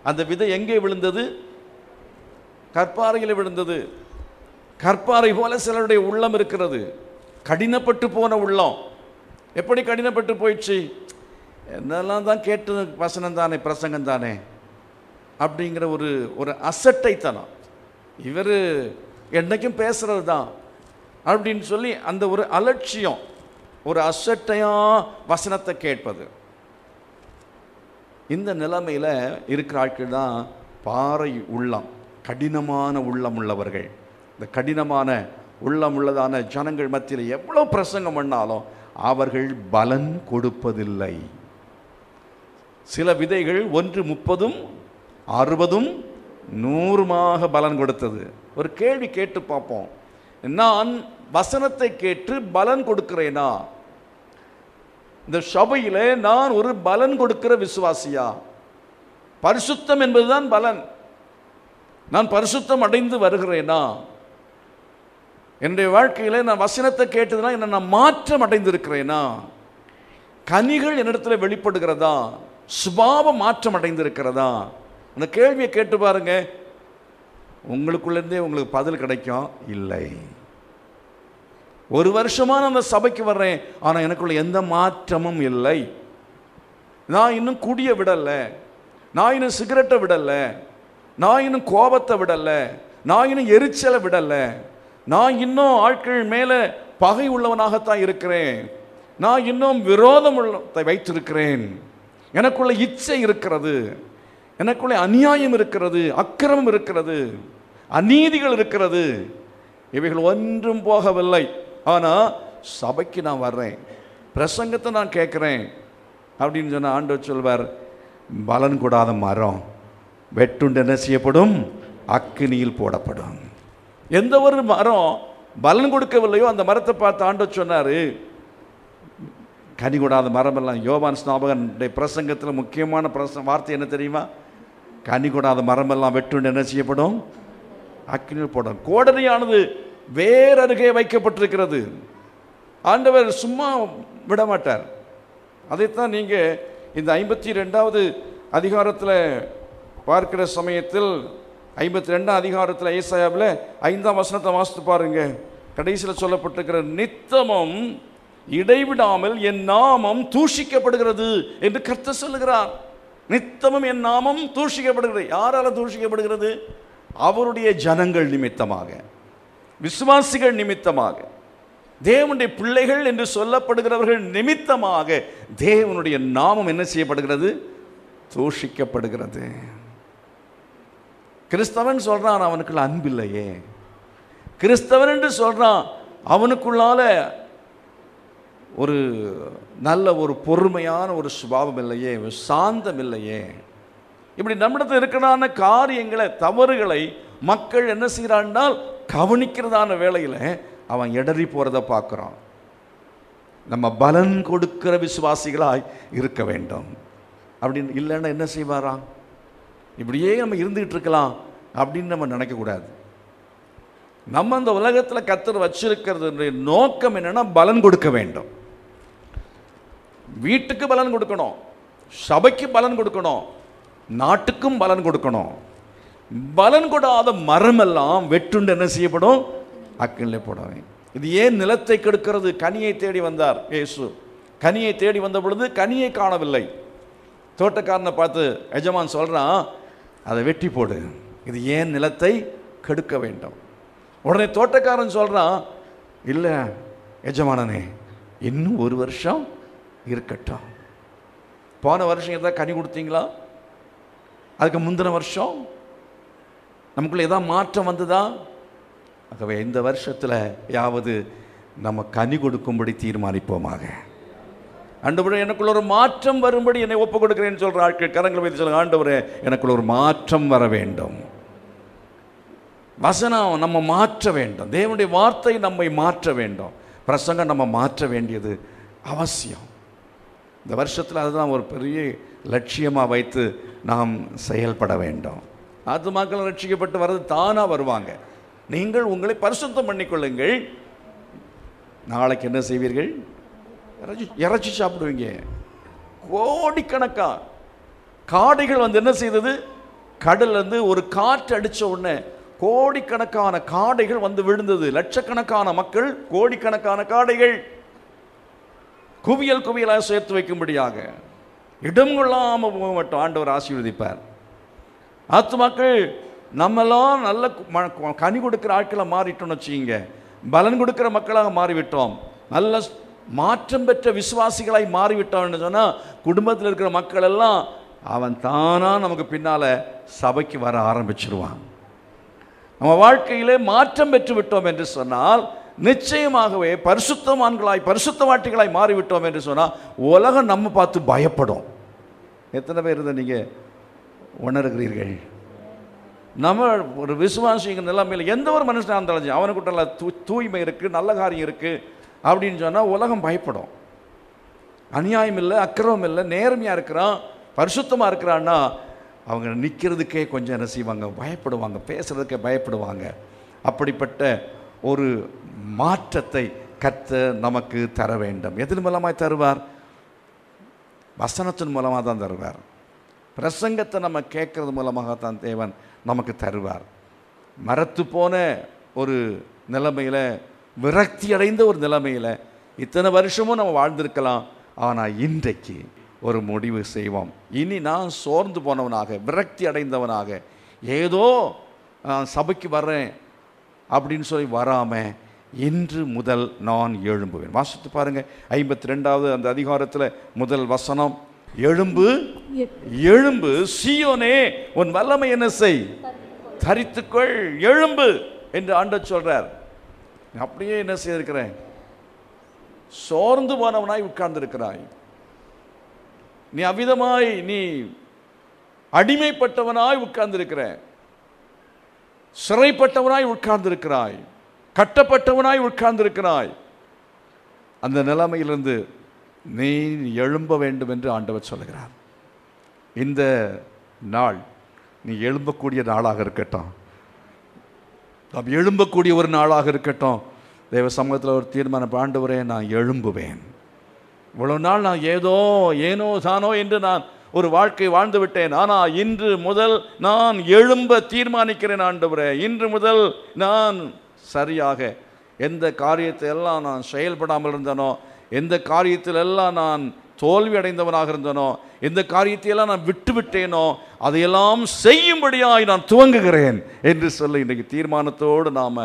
அந்த விதை எங்கே விழுந்தது? கற்பாறையில் விழுந்தது. கற்பாறை போல சிலருடைய உள்ளம் இருக்கிறது, கடினப்பட்டு போன உள்ளம். எப்படி கடினப்பட்டு போயிடுச்சு? என்னெல்லாம் தான் கேட்டு வசனம் தானே, பிரசங்கம் தானே அப்படிங்கிற ஒரு அசட்டைத்தனம். இவர் என்னைக்கும் பேசுறது தான் அப்படின்னு சொல்லி அந்த ஒரு அலட்சியம், ஒரு அசட்டையாக வசனத்தை கேட்பது. இந்த நிலைமையில் இருக்கிற ஆட்கள் தான் பாறை உள்ளம், கடினமான உள்ளம் உள்ளவர்கள். இந்த கடினமான உள்ளம் உள்ளதான ஜனங்கள் மத்தியில் எவ்வளோ பிரசங்கம் பண்ணாலும் அவர்கள் பலன் கொடுப்பதில்லை. சில விதைகள் 1 30 60 100 பலன் கொடுத்தது. ஒரு கேள்வி கேட்டு பார்ப்போம். நான் வசனத்தை கேட்டு பலன் கொடுக்கிறேனா? இந்த சபையிலே நான் ஒரு பலன் கொடுக்கிற விசுவாசியா? பரிசுத்தம் என்பதுதான் பலன். நான் பரிசுத்தம் அடைந்து வருகிறேனா? என்னுடைய வாழ்க்கையில் நான் வசனத்தை கேட்டதுனா என்ன நான் மாற்றம் அடைந்திருக்கிறேனா? கனிகள் என்னிடத்தில் வெளிப்படுகிறதா? சுபாவ மாற்றம் அடைந்திருக்கிறதா? அந்த கேள்வியை கேட்டு பாருங்க, உங்களுக்குள்ளேருந்தே உங்களுக்கு பதில் கிடைக்கும். இல்லை. 1 வருஷமாக நான் அந்த சபைக்கு வர்றேன், ஆனால் எனக்குள்ள எந்த மாற்றமும் இல்லை. நான் இன்னும் குடிய விடலை, நான் இன்னும் சிகரெட்டை விடலை, நான் இன்னும் கோபத்தை விடலை, நான் இன்னும் எரிச்சலை விடலை, நான் இன்னும் ஆட்கள் மேலே பகை உள்ளவனாகத்தான் இருக்கிறேன், நான் இன்னும் விரோதம் உள்ளத்தை வைத்திருக்கிறேன், எனக்குள்ள இச்சை இருக்கிறது, எனக்குள்ள அநியாயம் இருக்கிறது, அக்கிரமம் இருக்கிறது, அநீதிகள் இருக்கிறது, இவைகள் ஒன்றும் போகவில்லை. ஆனால் சபைக்கு நான் வர்றேன், பிரசங்கத்தை நான் கேட்குறேன் அப்படின்னு சொன்ன ஆண்டவர் சொல்வார், பலன் கூடாத மரம் வெட்டுண்டு என்ன செய்யப்படும்? அக்கினியில் போடப்படும். எந்த ஒரு மரம் பலன் கொடுக்கவில்லையோ அந்த மரத்தை பார்த்து ஆண்டவர் சொன்னார், கனி கூடாத மரமெல்லாம். யோவான் ஸ்நாபகனுடைய பிரசங்கத்தில் முக்கியமான வார்த்தை என்ன தெரியுமா? கனி கூடாத மரமெல்லாம் வெட்டுண்டு என்ன செய்யப்படும்? அக்கினியில் போடும். கோடரியானது வேர் அருகே வைக்கப்பட்டிருக்கிறது. ஆண்டவர் சும்மா விட மாட்டார். அதைத்தான் நீங்கள் இந்த 52வது அதிகாரத்தில் பார்க்கிற சமயத்தில் 52ஆம் அதிகாரத்தில் ஏசாயாவில் 5ஆம் வசனத்தை வாசித்து பாருங்க. கடைசியில் சொல்லப்பட்டிருக்கிற நித்தமும் இடைவிடாமல் என் நாமம் தூஷிக்கப்படுகிறது என்று கர்த்தர் சொல்லுகிறார். நித்தமும் என் நாமம் தூஷிக்கப்படுகிறது. யாரால தூஷிக்கப்படுகிறது? அவருடைய ஜனங்கள் நிமித்தமாக, விசுவாசிகள் நிமித்தமாக, தேவனுடைய பிள்ளைகள் என்று சொல்லப்படுகிறவர்கள் நிமித்தமாக தேவனுடைய நாமம் என்ன செய்யப்படுகிறது? தூஷிக்கப்படுகிறது. கிறிஸ்தவன் சொல்றான், அவனுக்குள்ள அன்பில்லையே. கிறிஸ்தவன் என்று சொல்றான், அவனுக்குள்ளால ஒரு நல்ல ஒரு பொறுமையான ஒரு சுபாவம் இல்லையே, சாந்தம் இல்லையே. இப்படி நம்மிடத்தில் இருக்கிறான காரியங்களை, தவறுகளை மக்கள் என்ன செய்கிறான்னால் கவனிக்கிறதான வேளையில் அவன் இடறி போகிறத பார்க்குறான். நம்ம பலன் கொடுக்கிற விசுவாசிகளாய் இருக்க வேண்டும். அப்படின்னு இல்லைன்னா என்ன செய்வாராம்? இப்படியே நம்ம இருந்துகிட்டு இருக்கலாம் அப்படின்னு நம்ம நினைக்கக்கூடாது. நம்ம அந்த உலகத்தில் கர்த்தர் வச்சிருக்கிறது நோக்கம் என்னன்னா பலன் கொடுக்க வேண்டும். வீட்டுக்கு பலன் கொடுக்கணும், சபைக்கு பலன் கொடுக்கணும், நாட்டுக்கும் பலன் கொடுக்கணும். பலன் கொடாத மரமெல்லாம் வெட்டுண்டு என்ன செய்யப்படும்? அக்கினிலே போடுவேன். இது ஏன் நிலத்தை கெடுக்கிறது? கனியை தேடி வந்தார் இயேசு. கனியை தேடி வந்த பொழுது கனியை காணவில்லை. தோட்டக்காரனை பார்த்து எஜமான் சொல்றான், அதை வெட்டி போடு, இது ஏன் நிலத்தை கெடுக்க வேண்டும். உடனே தோட்டக்காரன் சொல்றான், இல்லை எஜமானனே, இன்னும் 1 வருஷம் இருக்கட்டும். போன வருஷம் ஏதாவது கனி கொடுத்தீங்களா? அதுக்கு முந்தின வருஷம் நமக்குள்ள ஏதாவது மாற்றம் வந்ததா? ஆகவே இந்த வருஷத்தில் யாவது நம்ம கனி கொடுக்கும்படி தீர்மானிப்போமாக. ஆண்டவரே, எனக்குள்ள ஒரு மாற்றம் வரும்படி என்னை ஒப்பு கொடுக்கிறேன்னு சொல்கிற ஆட்கள் கரங்களை வைத்து சொல்லுங்க, ஆண்டவரே எனக்குள்ள ஒரு மாற்றம் வர வேண்டும். வசனம் நம்ம மாற்ற வேண்டும், தேவனுடைய வார்த்தை நம்மை மாற்ற வேண்டும், பிரசங்கம் நம்ம மாற்ற வேண்டியது அவசியம். இந்த வருஷத்தில் அதுதான் ஒரு பெரிய லட்சியமாக வைத்து நாம் செயல்பட வேண்டும். ஆத்துமாக்கள் ரட்சிக்கப்பட்டு வர்றது தானாக வருவாங்க. நீங்கள் உங்களை பரிசுத்தம் பண்ணிக்கொள்ளுங்கள். நாளைக்கு என்ன செய்வீர்கள்? இறைச்சி சாப்பிடுவீங்க. கோடிக்கணக்கா காடைகள் வந்து என்ன செய்தது? கடல்லேருந்து ஒரு காற்று அடித்த உடனே கோடிக்கணக்கான காடைகள் வந்து விழுந்தது. லட்சக்கணக்கான மக்கள், கோடிக்கணக்கான காடைகள் குவியல் குவியலாக சேர்த்து வைக்கும்படியாக இடம் கொள்ளாமல் போக மாட்டோம். ஆண்டவர் ஆசீர்வதிப்பார். ஆத்துமாக்கள் நம்மெல்லாம் நல்ல கனி கொடுக்கிற ஆட்களை மாறிட்டோம்னு வச்சுக்கிங்க, பலன் கொடுக்கிற மக்களாக மாறிவிட்டோம், நல்ல மாற்றம் பெற்ற விசுவாசிகளாய் மாறிவிட்டோம்னு சொன்னால் குடும்பத்தில் இருக்கிற மக்கள் எல்லாம் அவன் தானாக நமக்கு பின்னால் சபைக்கு வர ஆரம்பிச்சிருவான். நம்ம வாழ்க்கையிலே மாற்றம் பெற்று விட்டோம் என்று சொன்னால் நிச்சயமாகவே பரிசுத்தவான்களாய் பரிசுத்தவாட்டிகளாய் மாறிவிட்டோம் என்று சொன்னால் உலகம் நம்ம பார்த்து பயப்படும். எத்தனை பேர் இதை நீங்கள் உணர்கிறீர்கள்? நம்ம ஒரு விசுவாசிங்க நிலைமையில் எந்த ஒரு மனுஷனாக இருந்தாலும் அவனுக்குள்ள தூய்மை இருக்குது, நல்ல காரியம் இருக்குது அப்படின்னு சொன்னால் உலகம் பயப்படும். அநியாயம் இல்லை, அக்கிரமம் இல்லை, நேர்மையாக இருக்கிறான், பரிசுத்தமாக இருக்கிறான்னா அவங்க நிற்கிறதுக்கே கொஞ்சம் என்ன செய்வாங்க? பயப்படுவாங்க, பேசுகிறதுக்கே பயப்படுவாங்க. அப்படிப்பட்ட ஒரு மாற்றத்தை கர்த்தர் நமக்கு தர வேண்டும். எதன் மூலமாய் தருவார்? வசனத்தின் மூலமாக தான் தருவார். பிரசங்கத்தை நம்ம கேட்கறது மூலமாகத்தான் தேவன் நமக்கு தருவார். மரத்து போன ஒரு நிலைமையில் விரக்தி அடைந்த ஒரு நிலைமையில் இத்தனை வருஷமும் நம்ம வாழ்ந்திருக்கலாம். ஆனால் இன்றைக்கு ஒரு முடிவு செய்வோம். இனி நான் சோர்ந்து போனவனாக, விரக்தி அடைந்தவனாக, ஏதோ சபைக்கு வர்றேன் அப்படின்னு சொல்லி வராமல் இன்று முதல் நான் எழும்புவேன். வாசித்து பாருங்க 52வது அந்த அதிகாரத்தில் முதல் வசனம், எழும்பு எழும்பு சீயோனே, உன் வல்லமை என்ன செய், தரித்துக்கொள், எழும்பு என்று ஆண்டவர் சொல்றார். அப்படியே என்ன செய்திருக்கிறேன், சோர்ந்து போனவனாய் உட்கார்ந்து இருக்கிறாய். நீ அவ்விதமாய் நீ அடிமைப்பட்டவனாய் உட்கார்ந்திருக்கிற, சிறைப்பட்டவனாய் உட்கார்ந்திருக்கிறாய், கட்டப்பட்டவனாய் உட்கார்ந்திருக்கிறாய். அந்த நிலைமையிலிருந்து நீ எழும்ப வேண்டும் என்று ஆண்டவர் சொல்கிறார். இந்த நாள் நீ எழும்பக்கூடிய நாளாக இருக்கட்டும், நாம் எழும்பக்கூடிய ஒரு நாளாக இருக்கட்டும். தேவ சமூகத்தில் ஒரு தீர்மானம், ஆண்டவரே நான் எழும்புவேன். இவ்வளவு நாள் நான் ஏனோ தானோ என்று நான் ஒரு வாழ்க்கை வாழ்ந்து விட்டேன். ஆனால் இன்று முதல் நான் எழும்ப தீர்மானிக்கிறேன். ஆண்டவரே, இன்று முதல் நான் சரியாக எந்த காரியத்தை எல்லாம் நான் செயல்படாமல் இருந்தனோ, எந்த காரியத்தில் எல்லாம் நான் தோல்வி அடைந்தவனாக இருந்தனோ, எந்த காரியத்தையெல்லாம் நான் விட்டுவிட்டேனோ அதையெல்லாம் செய்யும்படியாய் நான் துவங்குகிறேன் என்று சொல்லி இன்றைக்கு தீர்மானத்தோடு நாம்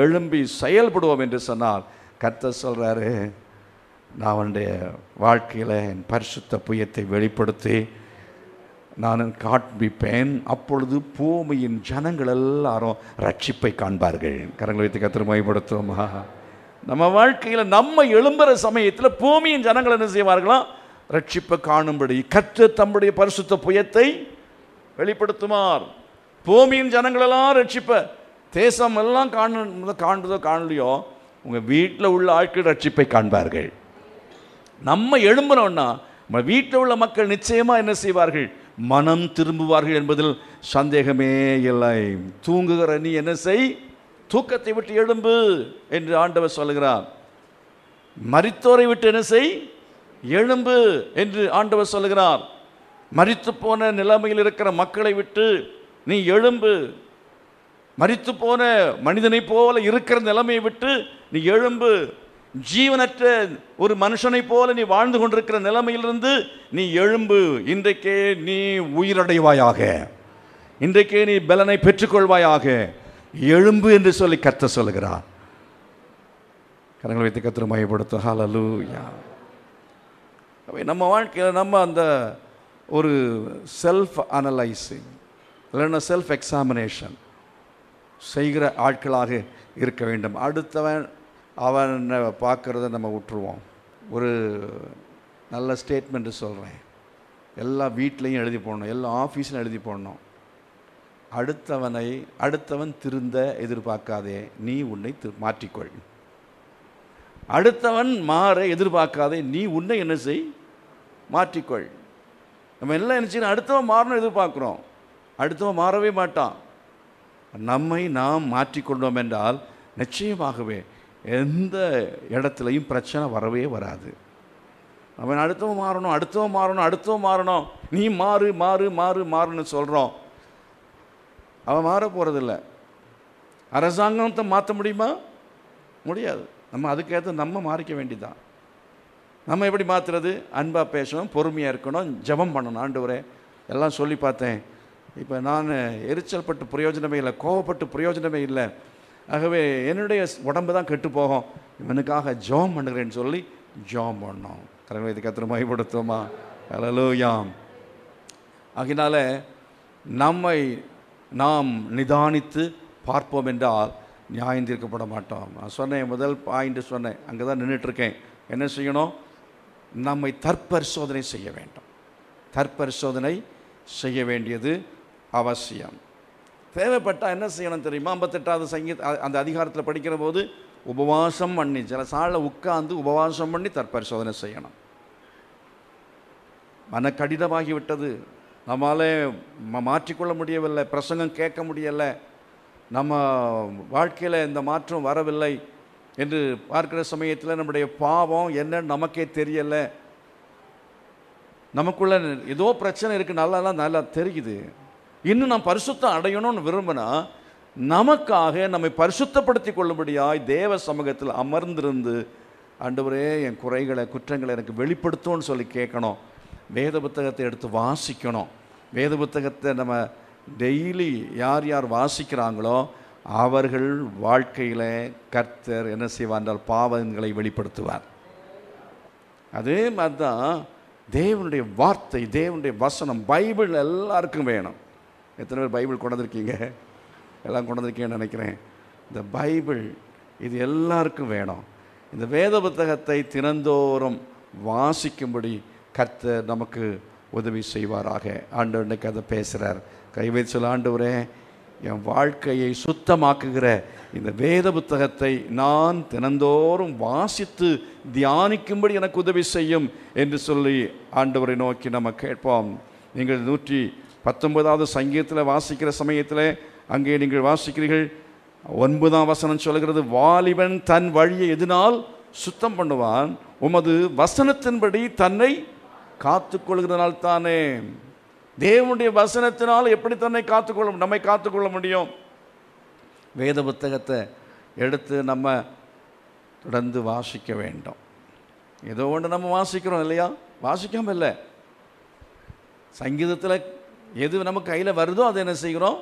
எழும்பி செயல்படுவோம் என்று சொன்னால், கர்த்தர் சொல்கிறாரு, நான் அவனுடைய வாழ்க்கையில் என் பரிசுத்த புயத்தை வெளிப்படுத்தி நான் காண்பிப்பேன். அப்பொழுது பூமியின் ஜனங்கள் எல்லாரும் ரட்சிப்பை காண்பார்கள். கரங்களை வைத்து கர்த்தரை மகிமைப்படுத்துவோமா? நம்ம வாழ்க்கையில் நம்ம எழும்புற சமயத்தில் பூமியின் ஜனங்கள் என்ன செய்வார்களாம், ரட்சிப்பை காணும்படி கர்த்தர் தம்முடைய பரிசுத்த புயத்தை வெளிப்படுத்துமார். பூமியின் ஜனங்களெல்லாம் ரட்சிப்ப, தேசம் எல்லாம் காண்றதோ காணலையோ, உங்கள் வீட்டில் உள்ள ஆட்கள் ரட்சிப்பை காண்பார்கள். நம்ம எழும்புறோம்னா நம்ம வீட்டில் உள்ள மக்கள் நிச்சயமாக என்ன செய்வார்கள், மனம் திரும்புவார்கள் என்பதில் சந்தேகமே இல்லை. தூங்குகிற நீ என்ன செய், தூக்கத்தை விட்டு எழும்பு என்று ஆண்டவர் சொல்லுகிறார். மரித்தோரை விட்டு என்ன செய், எழும்பு என்று ஆண்டவர் சொல்லுகிறார். மரித்து போன நிலைமையில் இருக்கிற மக்களை விட்டு நீ எழும்பு. மரித்து போன மனிதனை போல இருக்கிற நிலைமையை விட்டு நீ எழும்பு. ஜீவனற்ற ஒரு மனுஷனை போல நீ வாழ்ந்து கொண்டிருக்கிற நிலைமையிலிருந்து நீ எழும்பு. இன்றைக்கே நீ உயிரடைவாயாக, இன்றைக்கே நீ பலனை பெற்றுக்கொள்வாயாக. எழும்பு என்று சொல்லி கர்த்தர் சொல்லுகிறார். கரங்களை வைத்து கர்த்தரை மகிமைப்படுத்தும். ஹல்லேலூயா. நம்ம வாழ்க்கையில் நம்ம அந்த ஒரு செல்ஃப் அனலைசிங் இல்லைன்னா செல்ஃப் எக்ஸாமினேஷன் செய்கிற ஆட்களாக இருக்க வேண்டும். அடுத்தவன் அவனை பார்க்குறத நம்ம விட்டுருவோம். ஒரு நல்ல ஸ்டேட்மெண்ட்டு சொல்கிறேன், எல்லா வீட்லேயும் எழுதி போடணும், எல்லா ஆஃபீஸ்லையும் எழுதி போடணும். அடுத்தவன் திருந்த எதிர்பார்க்காதே, நீ உன்னை மாற்றிக்கொள். அடுத்தவன் மாற எதிர்பார்க்காதே, நீ உன்னை என்ன செய், மாற்றிக்கொள். நம்ம எல்லாம் என்ன செய்யணும், அடுத்தவன் மாறணும் எதிர்பார்க்குறோம், அடுத்தவன் மாறவே மாட்டான். நம்மை நாம் மாற்றிக்கொண்டோம் என்றால் நிச்சயமாகவே எந்த இடத்துலையும் பிரச்சனை வரவே வராது. அவன் அடுத்தவன் மாறணும், நீ மாறுன்னு சொல்கிறோம். அவன் மாற போகிறதில்ல. அரசாங்கத்தை மாற்ற முடியுமா? முடியாது. நம்ம அதுக்கேற்ற நம்ம மாறிக்க வேண்டியதான். நம்ம எப்படி மாற்றுறது? அன்பாக பேசணும், பொறுமையாக இருக்கணும், ஜெபம் பண்ணணும். ஆண்டவரே, எல்லாம் சொல்லி பார்த்தேன், இப்போ நான் எரிச்சல் பட்டு பிரயோஜனமே இல்லை, கோவப்பட்டு பிரயோஜனமே இல்லை, ஆகவே என்னுடைய உடம்பு தான் கெட்டு போகும், இவனுக்காக ஜெபம் பண்ணுகிறேன்னு சொல்லி ஜெபம் பண்ணோம். கரங்களை வைத்து கர்த்தரை மகிமைப்படுத்துவோமா? ஹல்லேலூயா. ஆகினால நம்மை நாம் நிதானித்து பார்ப்போம் என்றால் நியாயம் தீர்க்கப்பட மாட்டோம். நான் சொன்னேன், முதல் பாயிண்ட் சொன்னேன், அங்கே தான் நின்றுட்டுருக்கேன். என்ன செய்யணும்? நம்மை தற்பரிசோதனை செய்ய வேண்டும். தற்பரிசோதனை செய்ய வேண்டியது அவசியம். தேவைப்பட்டால் என்ன செய்யணும் தெரியுமா? 58வது அந்த அதிகாரத்தில் படிக்கிற போது உபவாசம் பண்ணி, சில சாலில் உட்கார்ந்து உபவாசம் பண்ணி தற்பரிசோதனை செய்யணும். மன கடினமாகிவிட்டது, நம்மளாலே மாற்றிக்கொள்ள முடியவில்லை, பிரசங்கம் கேட்க முடியலை, நம்ம வாழ்க்கையில் இந்த மாற்றம் வரவில்லை என்று பார்க்கிற சமயத்தில் நம்முடைய பாவம் என்னன்னு நமக்கே தெரியலை. நமக்குள்ள ஏதோ பிரச்சனை இருக்குது, நல்லா தெரியுது. இன்னும் நான் பரிசுத்தம் அடையணும்னு விரும்பினா நமக்காக நம்மை பரிசுத்தப்படுத்திக் கொள்ளும்படியாய் தேவ சமூகத்தில் அமர்ந்திருந்து, ஆண்டவரே என் குறைகளை குற்றங்களை எனக்கு வெளிப்படுத்தும்னு சொல்லி கேட்கணும். வேத புத்தகத்தை எடுத்து வாசிக்கணும். வேத புத்தகத்தை நம்ம டெய்லி யார் யார் வாசிக்கிறாங்களோ அவர்கள் வாழ்க்கையில் கர்த்தர் என்ன செய்வார் என்றால் பாவங்களை வெளிப்படுத்துவார். அதே மாதிரி தான் தேவனுடைய வார்த்தை, தேவனுடைய வசனம், பைபிள் எல்லாருக்கும் வேணும். எத்தனை பேர் பைபிள் கொண்டு வந்திருக்கீங்க? எல்லாம் கொண்டு வந்திருக்கீங்கன்னு நினைக்கிறேன். இந்த பைபிள் இது எல்லாருக்கும் வேணும். இந்த வேத புத்தகத்தை தினந்தோறும் வாசிக்கும்படி கர்த்தர் நமக்கு உதவி செய்வாராக. ஆண்டவர் இன்னைக்கு அதை பேசுகிறார். கைவை சொல்ல, ஆண்டவரே என் வாழ்க்கையை சுத்தமாக்குகிற இந்த வேத புத்தகத்தை நான் தினந்தோறும் வாசித்து தியானிக்கும்படி எனக்கு உதவி செய்யும் என்று சொல்லி ஆண்டவரை நோக்கி நம்ம கேட்போம். நீங்கள் 119வது சங்கீதத்தில் வாசிக்கிற சமயத்தில் அங்கே நீங்கள் வாசிக்கிறீர்கள். 9ஆம் வசனம் சொல்கிறது, வாலிபன் தன் வழியை எதனால் சுத்தம் பண்ணுவான், உமது வசனத்தின்படி தன்னை காத்துக்கொள்கிறனால் தானே. தேவனுடைய வசனத்தினால் எப்படி தன்னை நம்மை காத்துக்கொள்ள முடியும்? வேத புத்தகத்தை எடுத்து நம்ம தொடர்ந்து வாசிக்க வேண்டும். ஏதோ ஒன்று நம்ம வாசிக்கிறோம் இல்லையா? வாசிக்காமல் இல்லை. சங்கீதத்தில் எது நம்ம கையில் வருதோ அதை என்ன செய்கிறோம்?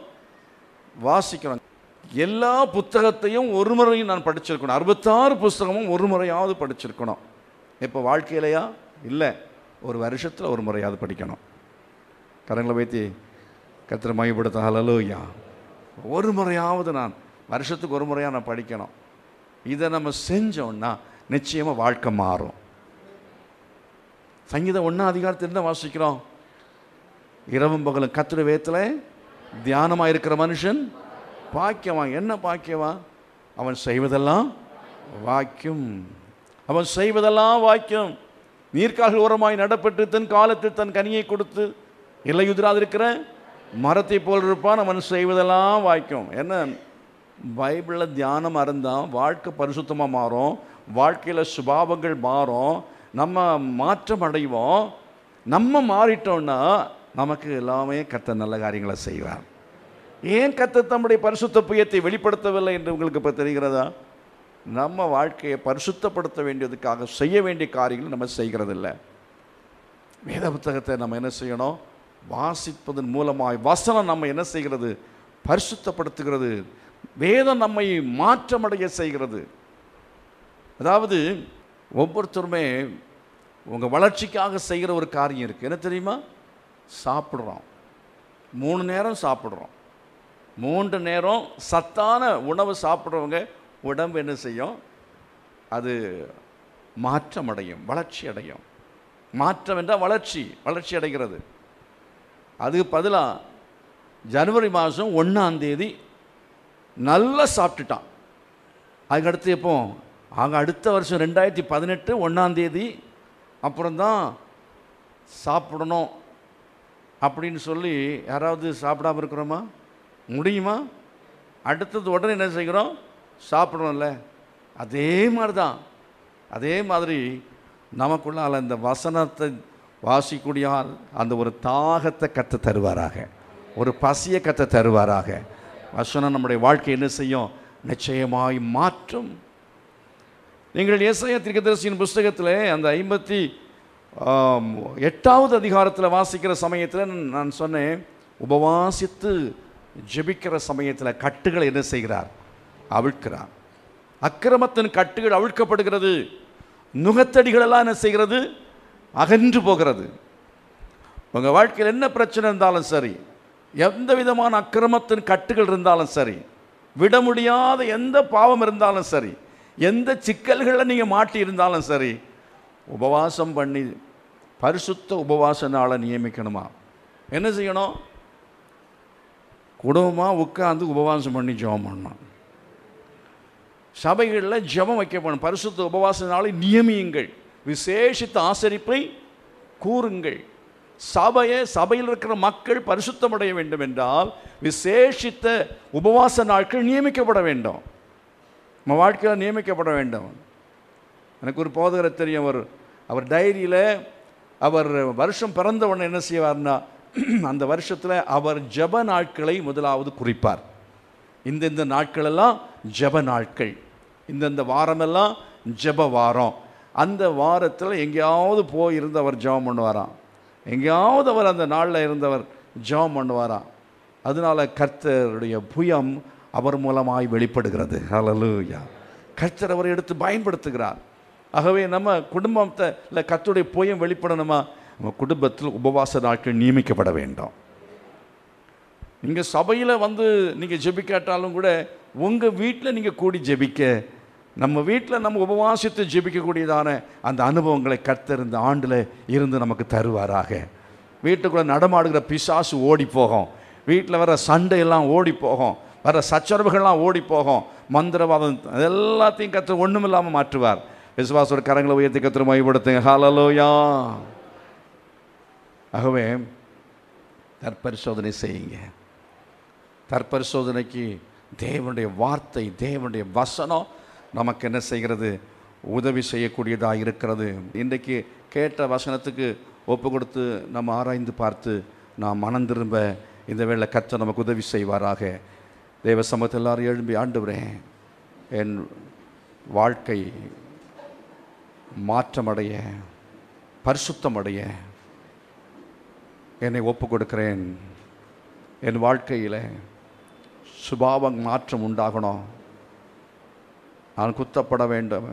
வாசிக்கிறோம். எல்லா புத்தகத்தையும் ஒரு முறையும் நான் படிச்சிருக்கணும். 66 புஸ்தகமும் ஒரு முறையாவது படிச்சிருக்கணும். இப்போ வாழ்க்கையிலையா? இல்லை, ஒரு வருஷத்தில் ஒரு முறையாவது படிக்கணும். கரங்களை வைத்து கர்த்தரை மகிமைப்படுத்த ஹல்லேலூயா. ஒரு முறையாவது நான் வருஷத்துக்கு ஒரு முறையாக நான் படிக்கணும். இதை நம்ம செஞ்சோம்னா நிச்சயமாக வாழ்க்கை மாறும். சங்கீதம் 1ஆம் அதிகாரத்தில் என்ன வாசிக்கிறோம்? இரவும் பகலும் கர்த்தருடைய வேதத்தில் தியானமாக இருக்கிற மனுஷன் பாக்கியவான். என்ன பாக்கியவான்? அவன் செய்வதெல்லாம் வாக்கியம். அவன் செய்வதெல்லாம் வாக்கியம். நீர்க்கால்கள் ஓரமாய் நடப்பட்டு தன் காலத்தில் தன் கனியை கொடுத்து இலையுதிராதிருக்கிற மரத்தை போல் இருப்பான். அவன் செய்வதெல்லாம் வாய்க்கும். என்ன பைபிளில் தியானம் இருந்தால் வாழ்க்கை பரிசுத்தமாக மாறும். வாழ்க்கையில் சுபாவங்கள் மாறும். நம்ம மாற்றம் அடைவோம். நம்ம மாறிட்டோம்னா நமக்கு எல்லாமே கர்த்தர் நல்ல காரியங்களை செய்வார். ஏன் கர்த்தர் தம்முடைய பரிசுத்த புயத்தை வெளிப்படுத்தவில்லை என்று உங்களுக்கு இப்போ தெரிகிறதா? நம்ம வாழ்க்கையை பரிசுத்தப்படுத்த வேண்டியதுக்காக செய்ய வேண்டிய காரியங்கள் நம்ம செய்கிறதில்லை. வேத புத்தகத்தை நம்ம என்ன செய்யணும்? வாசிப்பதன் மூலமாய் வசனம் நம்ம என்ன செய்கிறது? பரிசுத்தப்படுத்துகிறது. வேதம் நம்மை மாற்றமடைய செய்கிறது. அதாவது ஒவ்வொருத்தருமே உங்கள் வளர்ச்சிக்காக செய்கிற ஒரு காரியம் இருக்குது. என்ன தெரியுமா? சாப்பிட்றோம். 3 நேரம் சாப்பிட்றோம். 3 நேரம் சத்தான உணவு சாப்பிட்றவங்க உடம்பு என்ன செய்யும்? அது மாற்றம் அடையும், வளர்ச்சி அடையும். மாற்றம் என்றால் வளர்ச்சி அடைகிறது. அதுக்கு பதிலாக ஜனவரி மாதம் 1ஆம் தேதி நல்லா சாப்பிட்டுட்டான். அதுக்கடுத்து எப்போ? அடுத்த வருஷம் 2018 1ஆம் தேதி அப்புறம்தான் சாப்பிடணும் அப்படின்னு சொல்லி யாராவது சாப்பிடாமல் இருக்கிறோமா? முடியுமா? அடுத்தது உடனே என்ன செய்கிறோம்? சாப்பிட்றோம்ல. அதே மாதிரி தான். அதே மாதிரி நமக்குள்ளால் இந்த வசனத்தை வாசிக்கூடிய அந்த ஒரு தாகத்தை கற்று தருவாராக, ஒரு பசியை கற்று தருவாராக. வசனம் நம்முடைய வாழ்க்கை என்ன செய்யும்? நிச்சயமாய் மாற்றும். நீங்கள் ஏசாயா தீர்க்கதரிசியின் புஸ்தகத்தில் அந்த 58வது அதிகாரத்தில் வாசிக்கிற சமயத்தில் நான் சொன்னேன், உபவாசித்து ஜெபிக்கிற சமயத்தில் கட்டுகளை என்ன செய்கிறார்? அவிழ்க்கிறார். அக்கிரமத்தின் கட்டுகள் அவிழ்க்கப்படுகிறது. நுகத்தடிகளெல்லாம் என்ன செய்கிறது? அகன்று போகிறது. உங்கள் வாழ்க்கையில் என்ன பிரச்சனை இருந்தாலும் சரி, எந்த விதமான அக்கிரமத்தின் கட்டுகள் இருந்தாலும் சரி, விட முடியாத எந்த பாவம் இருந்தாலும் சரி, எந்த சிக்கல்களில் நீங்கள் மாட்டி இருந்தாலும் சரி, உபவாசம் பண்ணி பரிசுத்த உபவாச நாளை நியமிக்கணுமா? என்ன செய்யணும்? குடும்பமாக உட்காந்து உபவாசம் பண்ணி ஜெபம் பண்ணணும். சபைகளில் ஜெபம் வைக்கப்படும். பரிசுத்த உபவாச நாளை நியமியுங்கள். விசேஷித்த ஆசரிப்பை கூறுங்கள். சபையில் இருக்கிற மக்கள் பரிசுத்தமடைய வேண்டும் என்றால் விசேஷித்த உபவாச நாட்கள் நியமிக்கப்பட வேண்டும். நம்ம வாழ்க்கையில் நியமிக்கப்பட வேண்டும். எனக்கு ஒரு போதகரை தெரியும். அவர் டைரியில் அவர் வருஷம் பிறந்த உடனே என்ன செய்வார்னா, அந்த வருஷத்தில் அவர் ஜெப நாட்களை முதலாவது குறிப்பார். இந்தந்த நாட்களெல்லாம் ஜெப நாட்கள், இந்தந்த வாரமெல்லாம் ஜெப வாரம். அந்த வாரத்தில் எங்கேயாவது போயிருந்து அவர் ஜெபம் பண்ணுவாராம், எங்கேயாவது அவர் அந்த நாளில் இருந்தவர் ஜெபம் பண்ணுவாராம். அதனால கர்த்தருடைய புயம் அவர் மூலமாய் வெளிப்படுகிறது. ஹல்லேலூயா. கர்த்தர் அவரை எடுத்து பயன்படுத்துகிறார். ஆகவே நம்ம குடும்பத்தை இல்லை கர்த்தருடைய புயம் வெளிப்படணுமா, நம்ம குடும்பத்தில் உபவாச நாட்கள் நியமிக்கப்பட வேண்டும். நீங்கள் சபையில் வந்து நீங்கள் ஜெபிக்காட்டாலும் கூட உங்கள் வீட்டில் நீங்கள் கூடி ஜெபிக்க, நம்ம வீட்டில் நம்ம உபவாசித்து ஜெபிக்கக்கூடியதான அந்த அனுபவங்களை கர்த்தர் இந்த ஆண்டில் இருந்து நமக்கு தருவாராக. வீட்டுக்குள்ளே நடமாடுகிற பிசாசு ஓடி போகும், வீட்டில் வர சண்டையெல்லாம் ஓடி போகும், வர சச்சரவுகள்லாம் ஓடி போகும், மந்திரவாதம் எல்லாத்தையும் கர்த்தர் ஒன்றும் இல்லாமல் மாற்றுவார். விசுவாசோட கரங்களை உயர்த்தி கர்த்தரை மகிமைப்படுத்துங்க. ஹல்லேலூயா. ஆகவே தற்பரிசோதனை செய்யுங்க. தற்பரிசோதனைக்கு தேவனுடைய வார்த்தை, தேவனுடைய வசனம் நமக்கு என்ன செய்கிறது, உதவி செய்யக்கூடியதாக இருக்கிறது. இன்றைக்கு கேட்ட வசனத்துக்கு ஒப்பு கொடுத்து நம்ம ஆராய்ந்து பார்த்து நாம் மனம் திரும்ப இந்த வேளை கர்த்தர் நமக்கு உதவி செய்வாராக. தேவ சமூகத்தில் எல்லாரும் எழும்பி, ஆண்டவரே என் வாழ்க்கை மாற்றமடைய, பரிசுத்தமடைய என்னை ஒப்பு கொடுக்கிறேன். என் வாழ்க்கையில் சுபாவம் மாற்றம் உண்டாகணும். நான் குத்தப்பட வேண்டும்.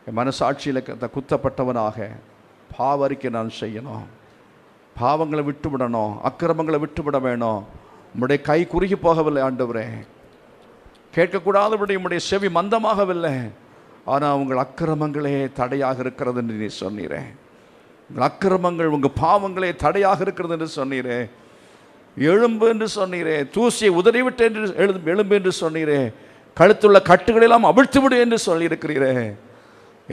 என் மனசாட்சியில் குத்தப்பட்டவனாக பாவரிக்கை நான் செய்யணும். பாவங்களை விட்டுவிடணும், அக்கிரமங்களை விட்டுவிட வேணும். உம்முடைய கை குறுகி போகவில்லை ஆண்டவரே, கேட்கக்கூடாதபடி உம்முடைய செவி மந்தமாகவில்லை. ஆனால் உங்கள் அக்கிரமங்களே தடையாக இருக்கிறது என்று நீ சொன்னீரே. உங்கள் அக்கிரமங்கள், உங்கள் பாவங்களே தடையாக இருக்கிறது என்று சொன்னீரே. எழும்பு என்று சொன்னீரே, தூசியை உதறிவிட்டு என்று எழும்பு என்று சொன்னீரே, கழுத்துள்ள கட்டுகளெல்லாம் அவிழ்த்து விடு என்று சொல்லியிருக்கிறீரே.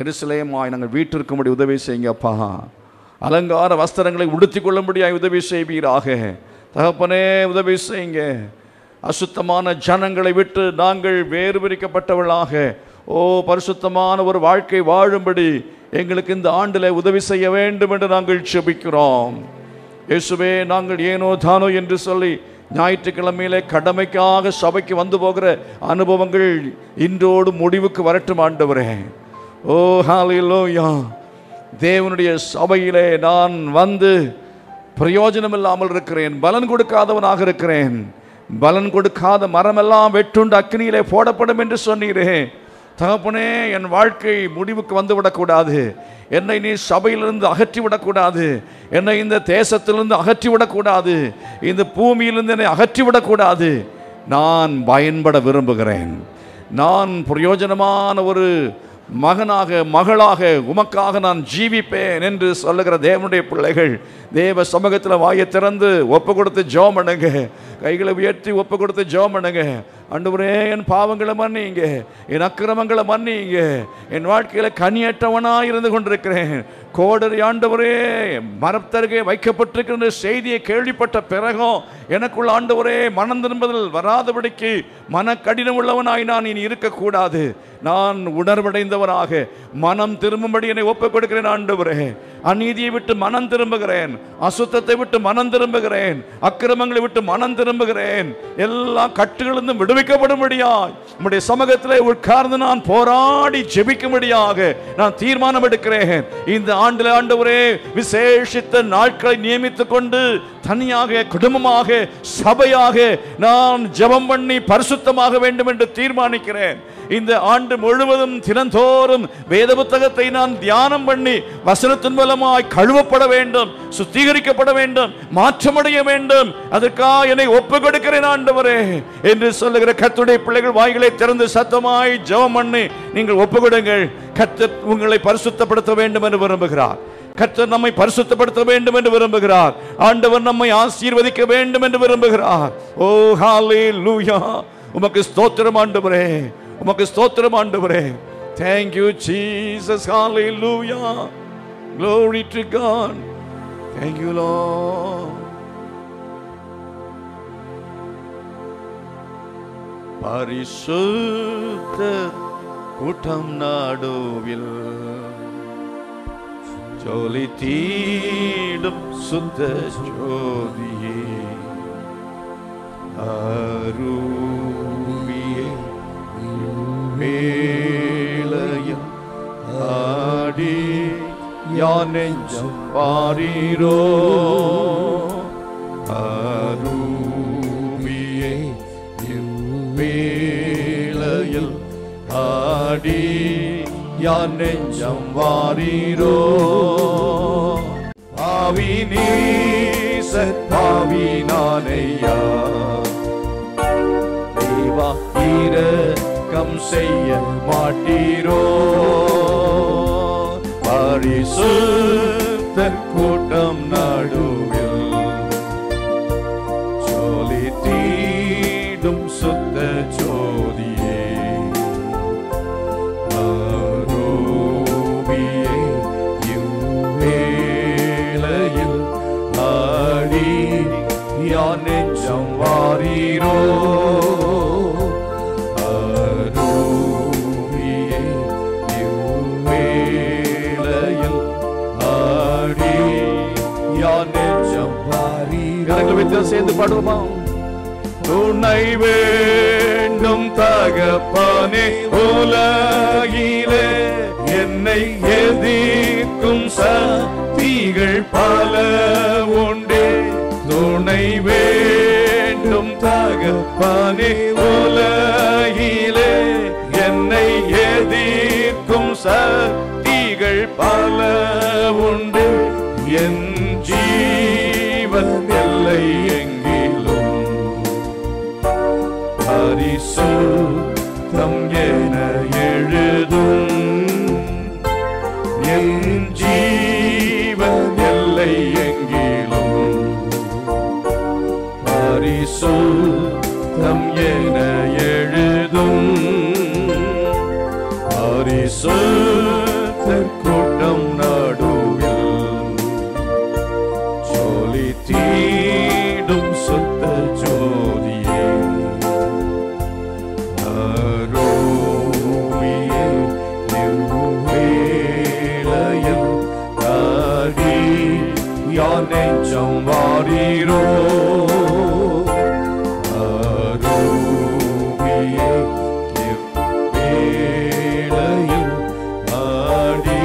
எருசலேமாய் நாங்கள் வீட்டிற்கும்படி உதவி செய்யுங்கப்பா. அலங்கார வஸ்திரங்களை உடுத்தி கொள்ளும்படியாய் உதவி செய்வீராக. தகப்பனே உதவி செய்யுங்க. அசுத்தமான ஜனங்களை விட்டு நாங்கள் வேறு பிரிக்கப்பட்டவர்களாக பரிசுத்தமான ஒரு வாழ்க்கை வாழும்படி எங்களுக்கு இந்த ஆண்டில் உதவி செய்ய வேண்டும் என்று நாங்கள் செபிக்கிறோம். இயேசுவே, நாங்கள் ஏனோ தானோ என்று சொல்லி ஞாயிற்றுக்கிழமையிலே கடமைக்காக சபைக்கு வந்து போகிற அனுபவங்கள் இன்றோடு முடிவுக்கு வரட்டும் ஆண்டவரே. ஓ ஹல்லேலூயா. தேவனுடைய சபையிலே நான் வந்து பிரயோஜனம் இல்லாமல் இருக்கிறேன், பலன் கொடுக்காதவனாக இருக்கிறேன். பலன் கொடுக்காத மரமெல்லாம் வெட்டுண்டு அக்கினியிலே போடப்படும் என்று சொன்னீரே. தகப்பனே, என் வாழ்க்கை முடிவுக்கு வந்துவிடக்கூடாது. என்னை நீ சபையிலிருந்து அகற்றிவிடக்கூடாது. என்னை இந்த தேசத்திலிருந்து அகற்றிவிடக்கூடாது. இந்த பூமியிலிருந்து என்னை அகற்றிவிடக்கூடாது. நான் பயன்பட விரும்புகிறேன். நான் பிரயோஜனமான ஒரு மகனாக, மகளாக உமக்காக நான் ஜீவிப்பேன் என்று சொல்லுகிற தேவனுடைய பிள்ளைகள் தேவ சமூகத்தில் வாயை திறந்து ஒப்பு கொடுத்து ஜெபம் பண்ணுங்க. கைகளை உயர்த்தி ஒப்பு கொடுத்து ஜெபம் பண்ணுங்க. ஆண்டவரே, என் பாவங்களை மன்னிங்க, என் அக்கிரமங்களை மன்னிங்க. என் வாழ்க்கையில் கனியற்றவனாக இருந்து கொண்டிருக்கிறேன். கோடரி ஆண்டவரே, மரத்தருகே வைக்கப்பட்டிருக்கிற செய்தியை கேள்விப்பட்ட பிறகும் எனக்குள்ள ஆண்டவரே மனம் திரும்புதல் வராதபடிக்கு மன கடினம் உள்ளவனாய் நான் இனி இருக்கக்கூடாது. நான் உணர்வடைந்தவனாக மனம் திரும்பும்படி என்னை ஒப்புக் கொடுக்கிறேன் ஆண்டவரே. அநீதியை விட்டு மனம் திரும்புகிறேன், அசுத்தத்தை விட்டு மனம் திரும்புகிறேன், அக்கிரமங்களை விட்டு மனம் திரும்புகிறேன். எல்லா கட்டுகளிலிருந்தும் விடுவிக்கப்படும்படியாய் உம்முடைய சமூகத்தில் உட்கார்ந்து நான் போராடி ஜெபிக்கும்படியாக நான் தீர்மானம் எடுக்கிறேன். இந்த ஆண்டில் ஆண்டவரே விசேஷித்த நாட்களை நியமித்துக் கொண்டு தனியாக, குடும்பமாக, சபையாக நான் ஜெபம் பண்ணி பரிசுத்தமாக வேண்டும் என்று தீர்மானிக்கிறேன். இந்த ஆண்டு முழுவதும் தினந்தோறும் வேத புத்தகத்தை நான் தியானம் பண்ணி வசனத்தின் மூலமாய் கழுவப்பட வேண்டும், சுத்திகரிக்கப்பட வேண்டும், மாற்றமடைய வேண்டும். அதற்காக என்னை ஒப்புக் கொடுக்கிறேன் ஆண்டவரே என்று சொல்லுகிற கர்த்தருடைய பிள்ளைகள் வாய்களை திறந்து சத்தமாய் ஜெபம் பண்ணி நீங்கள் ஒப்புக் கொடுங்கள். கர்த்தர் உங்களை பரிசுத்தப்படுத்த வேண்டும் என்று விரும்புகிறார். கர்த்தர் நம்மை பரிசுத்தப்படுத்த வேண்டும் என்று விரும்புகிறார். ஆண்டவர் நம்மை ஆசீர்வதிக்க வேண்டும் என்று விரும்புகிறார். ஓ ஹல்லேலூயா. உமக்கு ஸ்தோத்திரம் ஆண்டவரே, உமக்கு ஸ்தோத்திரம் ஆண்டவரே. Thank you Jesus. Hallelujah. Glory to God. Thank you Lord. பரிசுத்த கூட்டம் நாடுவில் ஜொலி தீடும் சுத்த ஜோதியே, அருவியே வேளையில் ஆடி யான் நெஞ்சம் வாரீரோ. அருவியே வேளையில் ஆடி யான் நெஞ்சம் வாரீரோ. பாவி நீசர் பாவி நானையா, தேவா இரக்கம் செய்ய மாட்டீரோ. பரிசுத்தர் கூட்டம் நடுவில் ஜொலி தீடும் சுத்த ஜோதியே. அருவியே இவ்வேளையில் ஆடி யான் நெஞ்சம் வாரீரோ. அருவியே இவ்வேளையில் ஆடி யான் நெஞ்சம் வாரீரோ. கரங்களை வைத்து சேர்ந்து பாடுவோமா? துணை வேண்டும் தகப்பனே உலகிலே, என்னை எதிர்க்கும் சக்திகள் பல உண்டே. துணை வேண்டும் தகப்பனே உலகிலே, என்னை எதிர்க்கும் சக்திகள் பல உண்டு. என் ஜீவன் எல்லை எங்கிலும் பரிசுத்தம் என எழுதும். என் ஜீவன் எல்லை எங்கிலும் பரிசுத்தம் என எழுதும். பரிசுத்தர் கூட்டம் நடுவில் ஜொலி தீடும் சுத்த ஜோதியே. அருவியே இவ்வேளையில் ஆடி யான் நெஞ்சம் வாரீரோ. அருவியே இவ்வேளையில் ஆடி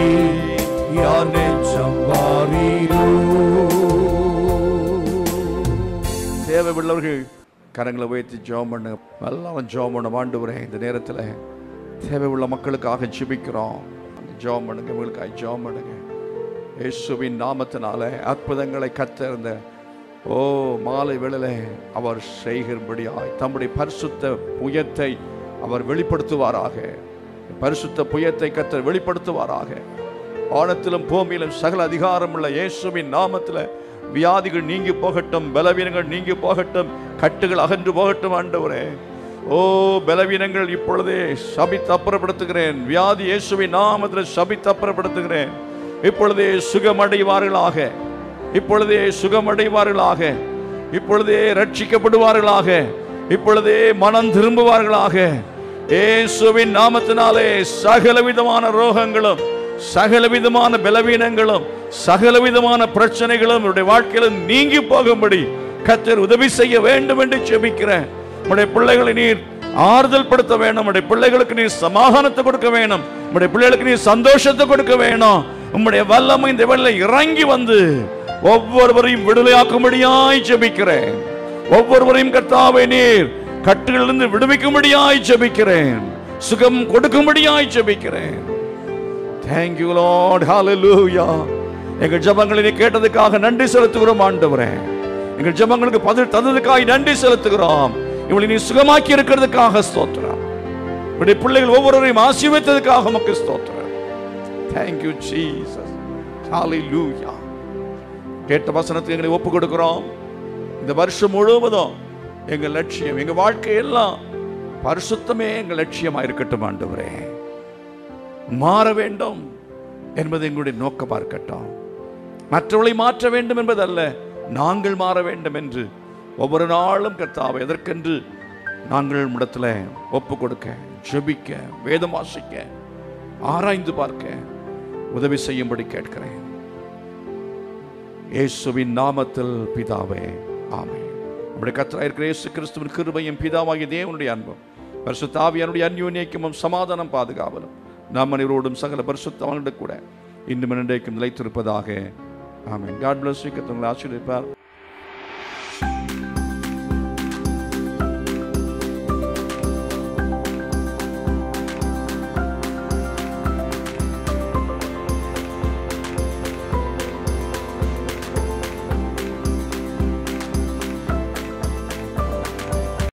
யான் நெஞ்சம் வாரீரோ. தேவையுள்ளவர்கள் கரங்களை உயர்த்தி ஜெபம் பண்ணுங்க. எல்லாம் ஜெபம் பண்ண ஆண்டவரே, இந்த நேரத்தில் தேவையுள்ள மக்களுக்காக ஜெபிக்கிறோம். ஜெபம் பண்ணுங்க, இவங்களுக்காக ஜெபம் பண்ணுங்க. இயேசுவின் நாமத்தினால அற்புதங்களை கத்திருந்த மாலை வேளையிலே அவர் செய்கிறபடியாய் தம்முடைய பரிசுத்த புயத்தை அவர் வெளிப்படுத்துவாராக. பரிசுத்த புயத்தை கர்த்தர் வெளிப்படுத்துவாராக. வானத்திலும் பூமியிலும் சகல அதிகாரம் உள்ள இயேசுவின் நாமத்தில் வியாதிகள் நீங்கி போகட்டும், பலவீனங்கள் நீங்கி போகட்டும், கட்டுகள் அகன்று போகட்டும். ஆண்டவரே, பலவீனங்கள் இப்பொழுதே சபித்து அப்புறப்படுத்துகிறேன். வியாதி இயேசுவின் நாமத்தில் சபித்து அப்புறப்படுத்துகிறேன். இப்பொழுதே சுகமடைவார்களாக, இப்பொழுதே சுகமடைவார்களாக, இப்பொழுதே ரட்சிக்கப்படுவார்களாக, இப்பொழுதே மனம் திரும்புவார்களாக. இயேசுவின் நாமத்தினாலே சகலவிதமான ரோகங்களும், சகலவிதமான பலவீனங்களும், சகலவிதமான பிரச்சனைகளும் உடைய வாழ்க்கையில் நீங்கி போகும்படி கர்த்தர் உதவி செய்ய வேண்டும் என்று ஜெபிக்கிறேன். உடைய பிள்ளைகளை நீர் ஆறுதல் படுத்த வேணும். உடைய பிள்ளைகளுக்கு நீர் சமாதானத்தை கொடுக்க வேணும். உடைய பிள்ளைகளுக்கு நீர் சந்தோஷத்தை கொடுக்க வேணும். உம்முடைய வல்லமை இந்த வேளையில் இறங்கி வந்து ஒவ்வொருவரையும் விடுதலையாக்கும்படியாய் ஜெபிக்கிறேன். ஒவ்வொருவரையும் கர்த்தாவே நீர் கட்டுகளிலிருந்து விடுவிக்கும்படியாய் ஜெபிக்கிறேன். சுகம் கொடுக்கும்படியாய் ஜெபிக்கிறேன். Thank you Lord. Hallelujah. எங்கள் ஜெபங்களை நீ கேட்டதுக்காக நன்றி செலுத்துகிறோம் ஆண்டவரே. எங்கள் ஜெபங்களுக்கு பதில் தந்ததுக்காக நன்றி செலுத்துகிறோம். இவளை நீ சுகமாக்கி இருக்கிறதுக்காக ஸ்தோத்திரம். உடைய பிள்ளைகள் ஒவ்வொருவரையும் ஆசீர்வதித்ததுக்காக உமக்கு ஸ்தோத்திரம். Thank you Jesus. Hallelujah. கேட்ட வசனத்தை எங்களை ஒப்பு கொடுக்கிறோம். இந்த வருஷம் முழுவதும் எங்கள் லட்சியம், எங்கள் வாழ்க்கை எல்லாம் பரிசுத்தமே எங்கள் லட்சியமாக இருக்கட்டும் ஆண்டவரே. மாற வேண்டும் என்பது எங்களுடைய நோக்கமாக இருக்கட்டும். மற்றவர்களை மாற்ற வேண்டும் என்பதல்ல, நாங்கள் மாற வேண்டும் என்று ஒவ்வொரு நாளும் கர்த்தாவே எதற்கென்று நாங்கள் இடத்துல ஒப்பு கொடுக்க, ஜெபிக்க, வேதம் வாசிக்க, ஆராய்ந்து பார்க்க உதவி செய்யும்படி கேட்கிறேன். இயேசுவின் நாமத்தில் பிதாவே, ஆமென். நம்முடைய கர்த்தராகிய இருக்கிற இயேசு கிறிஸ்துவின் கிருபையும் பிதாவாகிய தேவனுடைய அன்பும் பரிசுத்த ஆவியானுடைய அந்யோன்யமும் சமாதானம் பாதுகாவலும் நாம் அனைவரோடும் சகல பரிசுத்தவான்களுடன் கூட இன்னும் இன்றைக்கும் நிலைத்திருப்பதாக. ஆமென். God bless you. கர்த்தர் உங்களை ஆசீர்வதிப்பார்.